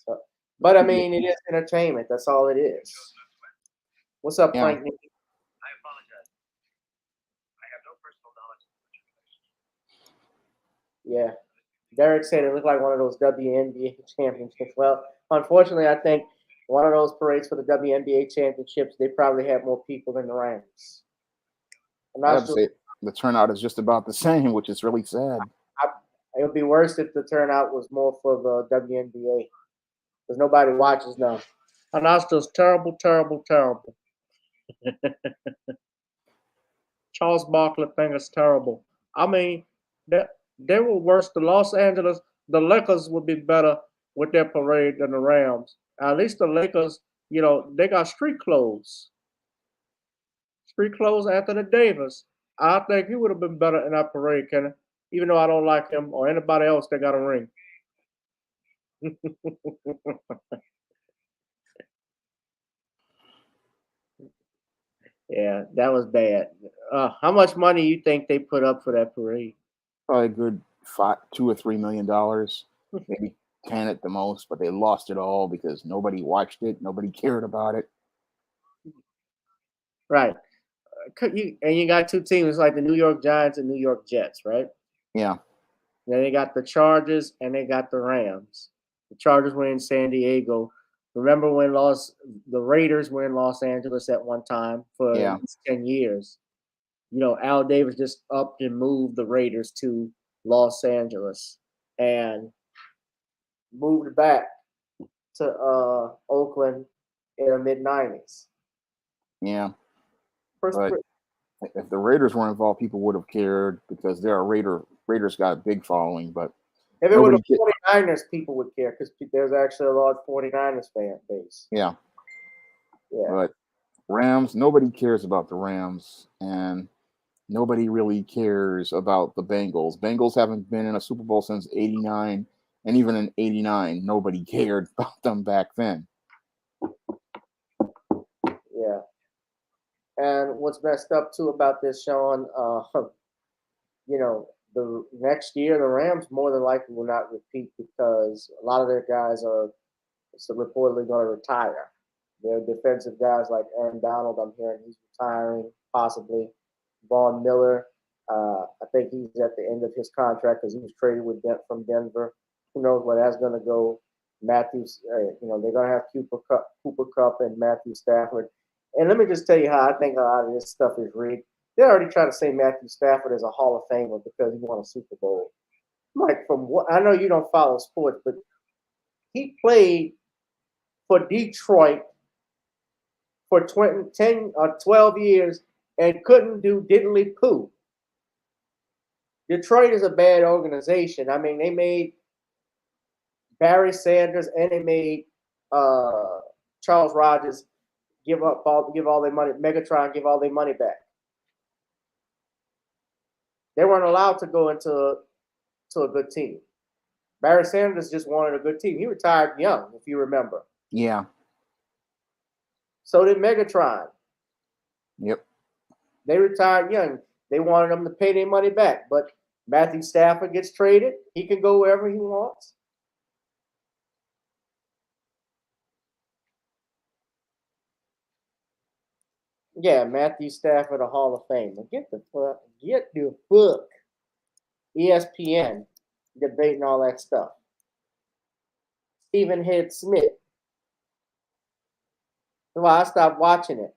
Speaker 1: So, but I mean, it is entertainment. That's all it is. What's up,
Speaker 3: Yeah.
Speaker 1: Frank? Yeah. Derek said it looked like one of those WNBA championships. Well, unfortunately, I think one of those parades for the WNBA championships, they probably had more people than the Rams.
Speaker 3: I have to say the turnout is just about the same, which is really sad.
Speaker 1: It would be worse if the turnout was more for the WNBA, because nobody watches now. And that's just terrible, terrible, terrible. Charles Barkley thing is terrible. I mean, they were worse. The Lakers would be better with their parade than the Rams. At least the Lakers, they got street clothes. Street clothes, Anthony Davis. I think he would have been better in that parade, Kenny. Even though I don't like him or anybody else that got a ring. Yeah, that was bad. How much money you think they put up for that parade?
Speaker 3: Probably a good $2 or $3 million, maybe 10 at the most. But they lost it all because nobody watched it, nobody cared about it.
Speaker 1: Right. You got two teams like the New York Giants and New York Jets, right?
Speaker 3: Yeah.
Speaker 1: Then they got the Chargers and they got the Rams. The Chargers were in San Diego. Remember when the Raiders were in Los Angeles at one time for 10 years? Al Davis just upped and moved the Raiders to Los Angeles and moved back to Oakland in the mid-90s.
Speaker 3: Yeah. But if the Raiders were involved, people would have cared because they're Raiders got a big following. But
Speaker 1: if it were the 49ers, people would care because there's actually a large 49ers fan base.
Speaker 3: Yeah.
Speaker 1: Yeah.
Speaker 3: But Rams, nobody cares about the Rams, and nobody really cares about the Bengals. Bengals haven't been in a Super Bowl since '89, and even in '89, nobody cared about them back then.
Speaker 1: Yeah. And what's messed up too about this, Shawn, the next year the Rams more than likely will not repeat because a lot of their guys are reportedly going to retire. Their defensive guys like Aaron Donald, I'm hearing he's retiring, possibly. Von Miller, I think he's at the end of his contract because he was traded from Denver. Who knows where that's going to go? Matthews, they're going to have Cooper Kupp and Matthew Stafford. And let me just tell you how I think a lot of this stuff is rigged. They're already trying to say Matthew Stafford is a Hall of Famer because he won a Super Bowl. Like, from what I know, you don't follow sports, but he played for Detroit for 10 or 12 years and couldn't do diddly poo. Detroit is a bad organization. I mean, they made Barry Sanders and they made Charles Rogers give all their money. Megatron give all their money back. They weren't allowed to go into a good team. Barry Sanders just wanted a good team. He retired young, if you remember.
Speaker 3: Yeah.
Speaker 1: So did Megatron.
Speaker 3: Yep.
Speaker 1: They retired young. They wanted them to pay their money back. But Matthew Stafford gets traded. He can go wherever he wants. Yeah, Matthew Stafford, a Hall of Famer. Get the book. ESPN debating all that stuff. Stephen Head Smith. Well, I stopped watching it.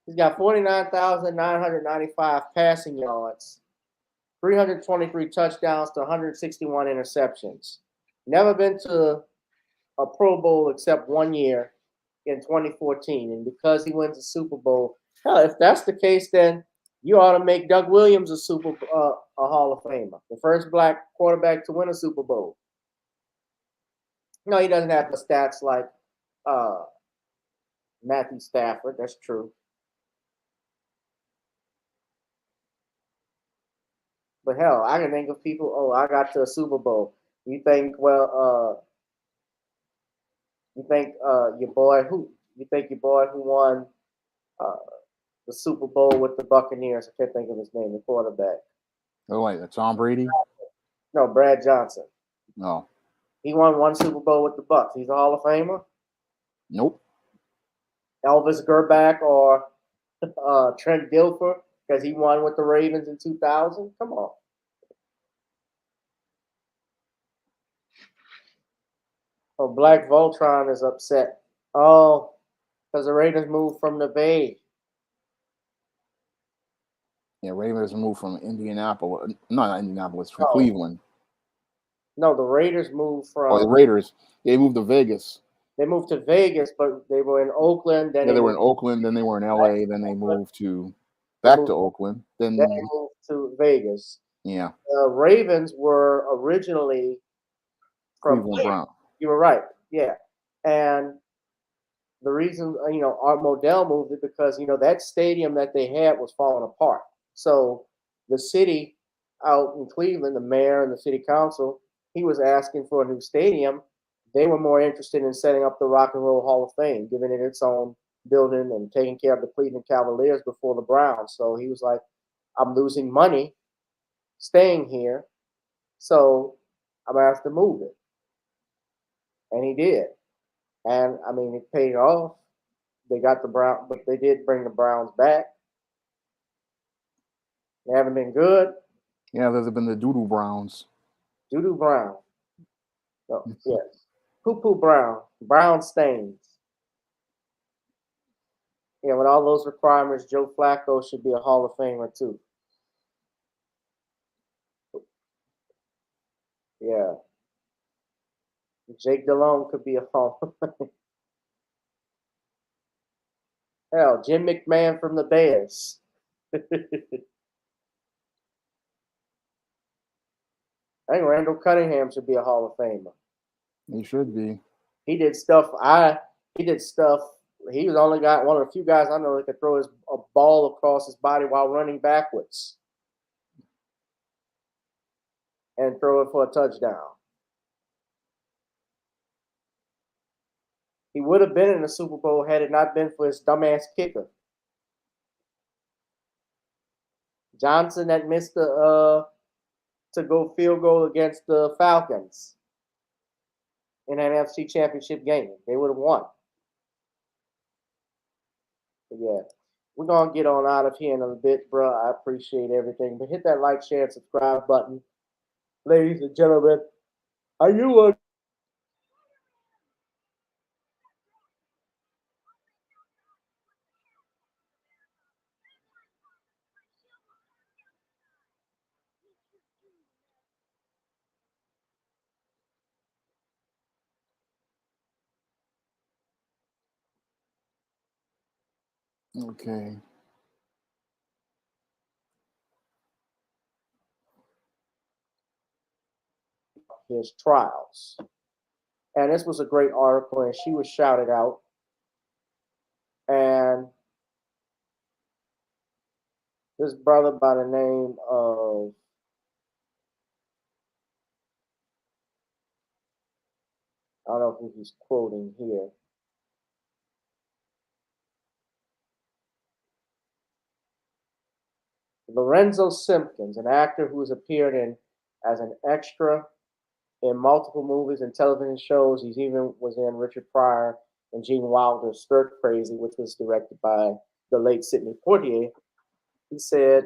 Speaker 1: He's got 49,995 passing yards, 323 touchdowns to 161 interceptions. Never been to a Pro Bowl except 1 year in 2014. And because he wins a Super Bowl, hell, if that's the case, then you ought to make Doug Williams a Hall of Famer, the first black quarterback to win a Super Bowl. No, he doesn't have the stats like Matthew Stafford. That's true. But hell, I can think of people. Oh, I got to a Super Bowl. You think, well, you think your boy who? You think your boy who won uh, the Super Bowl with the Buccaneers? I can't think of his name. The quarterback.
Speaker 3: Oh wait, that's Tom Brady.
Speaker 1: No, Brad Johnson.
Speaker 3: No.
Speaker 1: He won one Super Bowl with the Bucs. He's a Hall of Famer.
Speaker 3: Nope.
Speaker 1: Elvis Gerback or Trent Dilfer because he won with the Ravens in 2000. Come on. Oh, Black Voltron is upset. Oh, because the Raiders moved from the Bay.
Speaker 3: Yeah, Ravens moved from Indianapolis. No, not Indianapolis, from
Speaker 1: Oh.
Speaker 3: Cleveland.
Speaker 1: No, the Raiders moved from.
Speaker 3: Oh, the Raiders. They moved to Vegas.
Speaker 1: They moved to Vegas, but they were in Oakland. Then
Speaker 3: Yeah, they were in
Speaker 1: moved
Speaker 3: Oakland. Then they were in LA. Then they moved back to Oakland.
Speaker 1: Then they
Speaker 3: Then
Speaker 1: moved to Vegas.
Speaker 3: yeah,
Speaker 1: The Ravens were originally from
Speaker 3: Cleveland Brown.
Speaker 1: You were right. Yeah. And the reason, Art Modell moved it because, that stadium that they had was falling apart. So the city out in Cleveland, the mayor and the city council, he was asking for a new stadium. They were more interested in setting up the Rock and Roll Hall of Fame, giving it its own building and taking care of the Cleveland Cavaliers before the Browns. So he was like, I'm losing money staying here, so I'm going to have to move it. And he did. And, it paid off. They got the Browns, but they did bring the Browns back. They haven't been good.
Speaker 3: Yeah, there's been the Doodoo Browns.
Speaker 1: Doodoo Brown. No, yes. Poo Poo Brown. Brown stains. Yeah, with all those requirements, Joe Flacco should be a Hall of Famer too. Yeah. Jake Delhomme could be a Hall of Famer. Hell, Jim McMahon from the Bears. I think Randall Cunningham should be a Hall of Famer.
Speaker 3: He should be.
Speaker 1: He did stuff. He did stuff. He was only got one of the few guys I know that could throw a ball across his body while running backwards and throw it for a touchdown. He would have been in the Super Bowl had it not been for his dumbass kicker. Johnson that missed the to go field goal against the Falcons in an NFC Championship game. They would have won. But yeah, we're going to get on out of here in a bit, bro. I appreciate everything. But hit that like, share, and subscribe button. Ladies and gentlemen, are you
Speaker 3: Okay.
Speaker 1: his trials? And this was a great article, and she was shouted out. And this brother by the name of I don't know who he's quoting here. Lorenzo Simpkins, an actor who has appeared in as an extra in multiple movies and television shows. He's even was in Richard Pryor and Gene Wilder's Stir Crazy, which was directed by the late Sidney Poitier. He said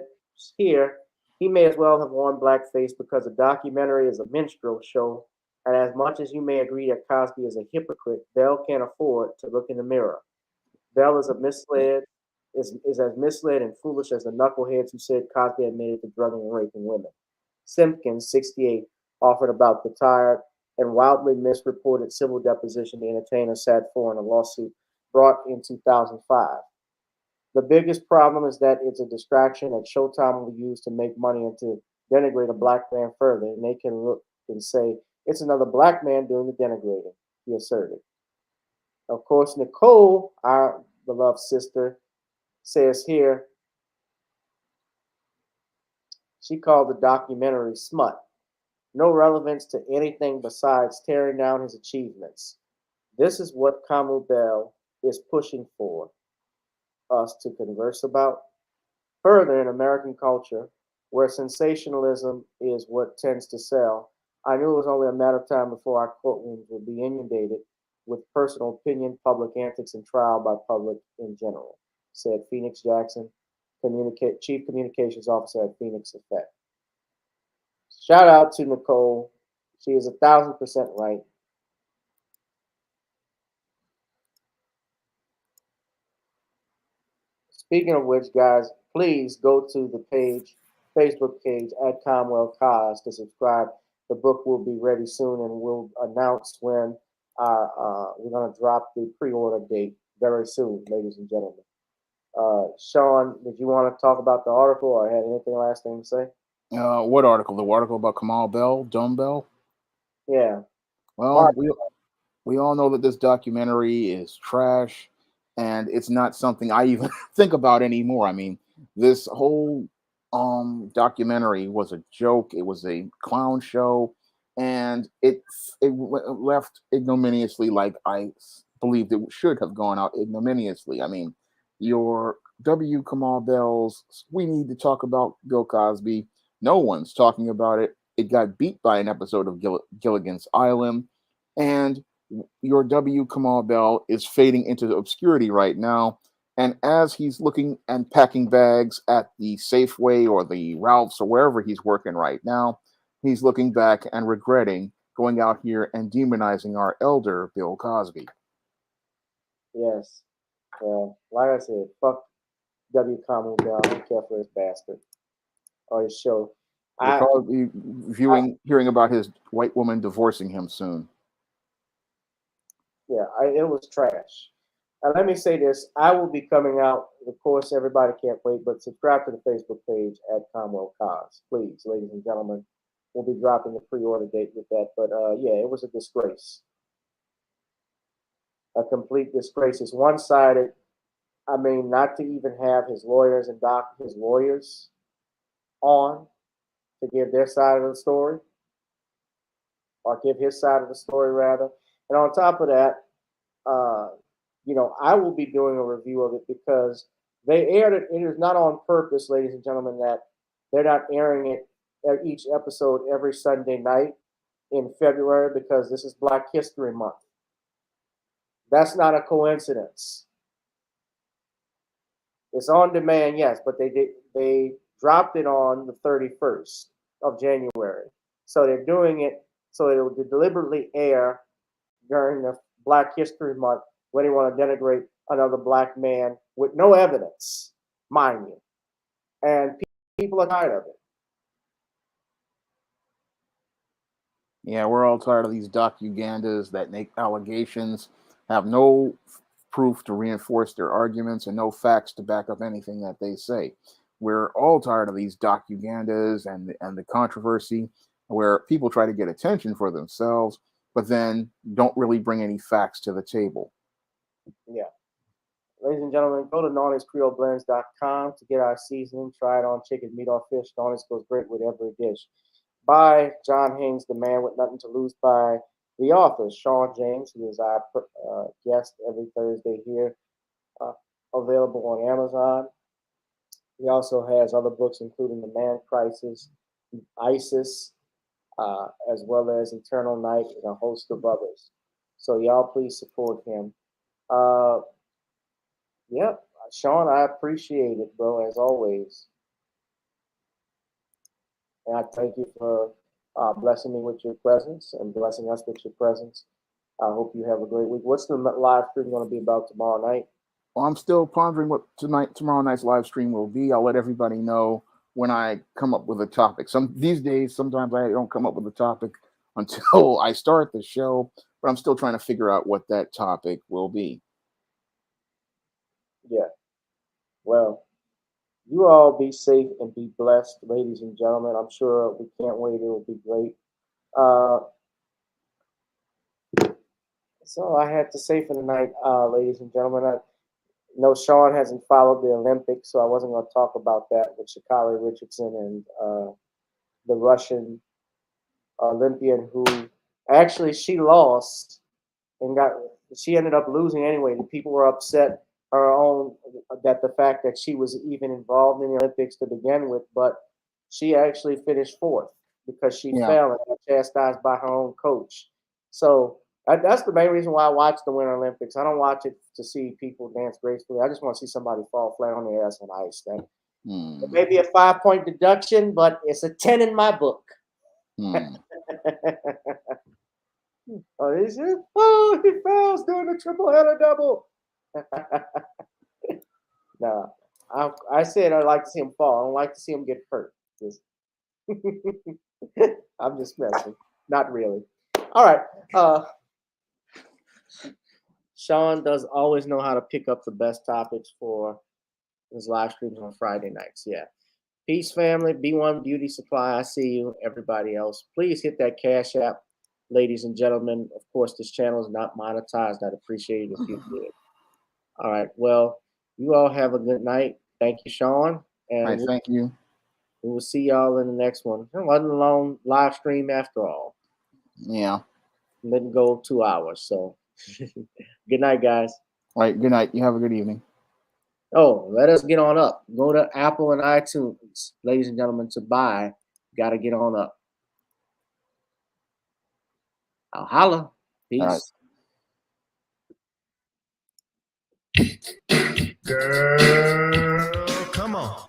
Speaker 1: here, he may as well have worn blackface because the documentary is a minstrel show. And as much as you may agree that Cosby is a hypocrite, Bell can't afford to look in the mirror. Bell is as misled and foolish as the knuckleheads who said Cosby admitted to drugging and raping women. Simpkins, 68, offered about the tired and wildly misreported civil deposition the entertainer sat for in a lawsuit brought in 2005. The biggest problem is that it's a distraction that Showtime will use to make money and to denigrate a black man further. And they can look and say, it's another black man doing the denigrating. he asserted. Of course, Nicole, our beloved sister, says here she called the documentary smut, no relevance to anything besides tearing down his achievements. This is what Kamau Bell is pushing for us to converse about. Further, in American culture, where sensationalism is what tends to sell, I knew it was only a matter of time before our courtrooms would be inundated with personal opinion, public antics, and trial by public in general, said Phoenix Jackson, Chief Communications Officer at Phoenix Effect. Shout out to Nicole. She is 1,000% right. Speaking of which, guys, please go to the page, Facebook page at Commonwealth Cause to subscribe. The book will be ready soon, and we'll announce when we're going to drop the pre-order date very soon, ladies and gentlemen. Shawn, did you want to talk about the article, or had anything last thing to say?
Speaker 3: What article? The article about Kamau Bell, Dumb Bell?
Speaker 1: Yeah.
Speaker 3: Well, we all know that this documentary is trash, and it's not something I even think about anymore. I mean, this whole documentary was a joke. It was a clown show, and it left ignominiously, like I believed it should have gone out ignominiously. I mean, your W. Kamau Bell's "We Need to Talk About Bill Cosby." No one's talking about it. It got beat by an episode of Gilligan's Island, and your W. Kamau Bell is fading into obscurity right now. And as he's looking and packing bags at the Safeway or the Ralph's or wherever he's working right now, he's looking back and regretting going out here and demonizing our elder Bill Cosby.
Speaker 1: Yes. Like I said, fuck W. Kamau Bell. I don't care for this bastard or his show.
Speaker 3: We'll probably be hearing about his white woman divorcing him soon.
Speaker 1: Yeah, it was trash. And let me say this, I will be coming out, of course, everybody can't wait, but subscribe to the Facebook page at Commonwealth Cause, please, ladies and gentlemen. We'll be dropping the pre-order date with that, but yeah, it was a disgrace. A complete disgrace. It's one-sided. I mean, not to even have his lawyers and his lawyers on to give their side of the story, or give his side of the story, rather. And on top of that, I will be doing a review of it because they aired it. It is not on purpose, ladies and gentlemen, that they're not airing it each episode every Sunday night in February because this is Black History Month. That's not a coincidence. It's on demand, yes, but they dropped it on the 31st of January. So they're doing it so it will deliberately air during the Black History Month when they want to denigrate another black man with no evidence, mind you. And people are tired of it.
Speaker 3: Yeah, we're all tired of these docugandas that make allegations, have no proof to reinforce their arguments, and no facts to back up anything that they say. We're all tired of these docugandas and the controversy where people try to get attention for themselves, but then don't really bring any facts to the table.
Speaker 1: Yeah. Ladies and gentlemen, go to NornisCreoleBlends.com to get our seasoning. Try it on chicken, meat, or fish. Nornis goes great with every dish. By John Haynes, the man with nothing to lose, by the author, Shawn James, who is our guest every Thursday here, available on Amazon. He also has other books, including The Man Crisis, ISIS, as well as Eternal Night, and a host of others. So y'all please support him. Yep, Shawn, I appreciate it, bro, as always. And I thank you for blessing me with your presence and blessing us with your presence. I hope you have a great week. What's the live stream going to be about tomorrow night?
Speaker 3: Well, I'm still pondering what tomorrow night's live stream will be. I'll let everybody know when I come up with a topic. These days, sometimes I don't come up with a topic until I start the show, but I'm still trying to figure out what that topic will be.
Speaker 1: Yeah. Well, you all be safe and be blessed, ladies and gentlemen. I'm sure we can't wait. It will be great. So I had to say for the night, ladies and gentlemen. I know Shawn hasn't followed the Olympics, so I wasn't going to talk about that with Sha'Carri Richardson and the Russian Olympian who actually she lost and she ended up losing anyway. The people were upset her own that the fact that she was even involved in the Olympics to begin with, but she actually finished fourth because she fell and got chastised by her own coach. So that's the main reason why I watch the Winter Olympics. I don't watch it to see people dance gracefully. I just want to see somebody fall flat on their ass on ice. It may be a 5-point deduction, but it's a 10 in my book. Oh, is it? Oh, he fails doing a triple header double. No, I said I like to see him fall. I don't like to see him get hurt. I'm just messing. Not really. All right. Shawn does always know how to pick up the best topics for his live streams on Friday nights. Yeah. Peace, family. B1 Beauty Supply. I see you. Everybody else, please hit that Cash App. Ladies and gentlemen, of course, this channel is not monetized. I'd appreciate it if you did. All right. Well, you all have a good night. Thank you, Shawn. And
Speaker 3: thank you.
Speaker 1: We will see y'all in the next one. It wasn't a long live stream after all.
Speaker 3: Yeah.
Speaker 1: Didn't go 2 hours. So good night, guys.
Speaker 3: All right. Good night. You have a good evening.
Speaker 1: Oh, let us get on up. Go to Apple and iTunes, ladies and gentlemen, to buy. Got to get on up. I'll holla. Peace.
Speaker 8: Girl, come on.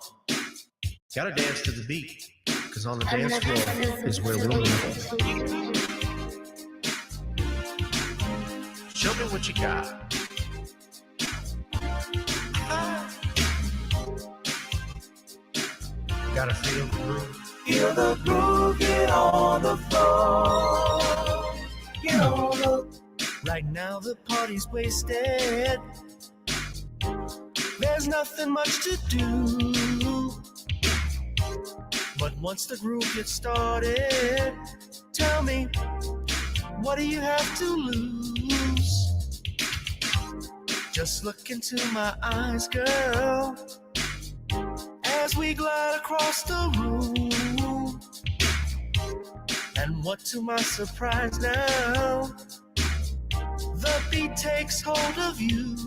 Speaker 8: Gotta dance to the beat, because on the dance floor is where we'll meet. Show me what you got. Gotta feel the groove. Feel the groove, get on the floor. Get on the. Right now the party's wasted. There's nothing much to do. But once the groove gets started, tell me, what do you have to lose? Just look into my eyes, girl, as we glide across the room. And what to my surprise now, the beat takes hold of you.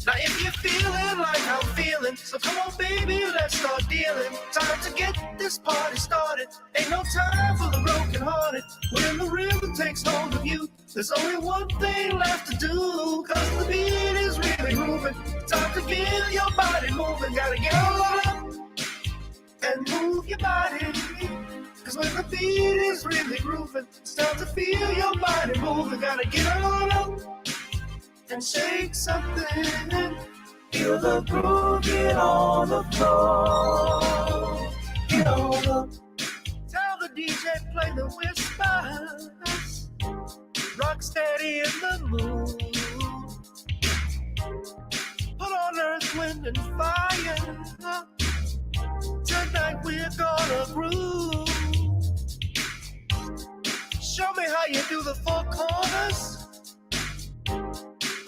Speaker 8: Now if you're feeling like I'm feeling, so come on baby, let's start dealing. Time to get this party started. Ain't no time for the broken hearted. When the rhythm takes hold of you, there's only one thing left to do. Cause the beat is really moving. Time to get your body moving. Gotta get on up and move your body. Cause when the beat is really grooving, it's time to feel your body moving. Gotta get on up and shake something. Feel the groove, get on the floor. Get on up. Tell the DJ play the whispers. Rock steady in the mood. Put on earth, wind, and fire. Tonight we're gonna groove. Show me how you do the four corners.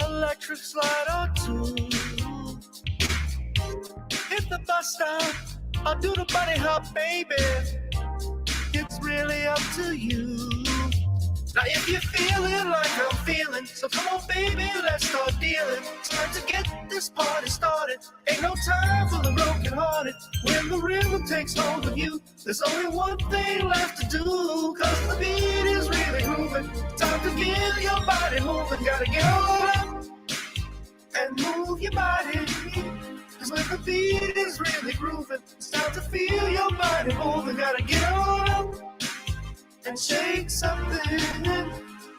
Speaker 8: Electric slide or two. Hit the bus stop or do the bunny hop, baby. It's really up to you. Now if you're feeling like I'm feeling, so come on baby, let's start dealing. Time to get this party started. Ain't no time for the broken hearted. When the rhythm takes hold of you, there's only one thing left to do. Cause the beat is really moving. Time to get your body moving. Gotta get on up and move your body. Cause when the beat is really grooving, it's time to feel your body moving. Gotta get on up and shake something.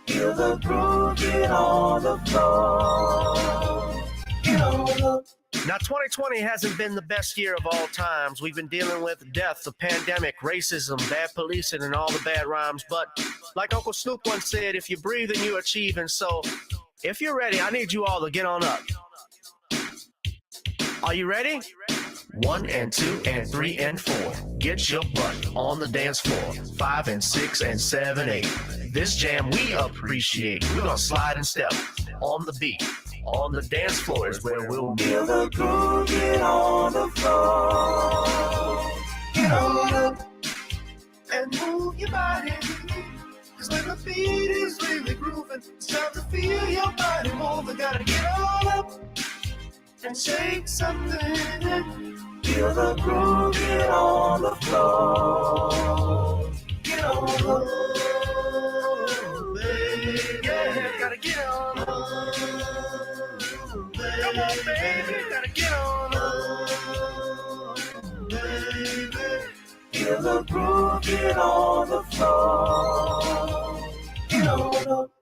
Speaker 8: Feel the groove, get on the floor. Get on up. Now 2020 hasn't been the best year of all times. We've been dealing with death, the pandemic, racism, bad policing, and all the bad rhymes. But like Uncle Snoop once said, if you breathe and you achieve. And so if you're ready, I need you all to get on up. Are you ready? 1 and 2 and 3 and 4. Get your butt on the dance floor. 5 and 6 and 7, 8. This jam we appreciate. We're gonna slide and step on the beat. On the dance floor is where we'll feel the groove. Get on the floor. Get on up and move your body. Cause when the beat is really grooving, it's time to feel your body moving. Gotta get on up and shake something. Feel the groove, get on the floor. Get on the floor, baby. Yeah, gotta get on the floor. Come on, baby, gotta get on the floor, baby. Feel the groove, get on the floor. Get on up.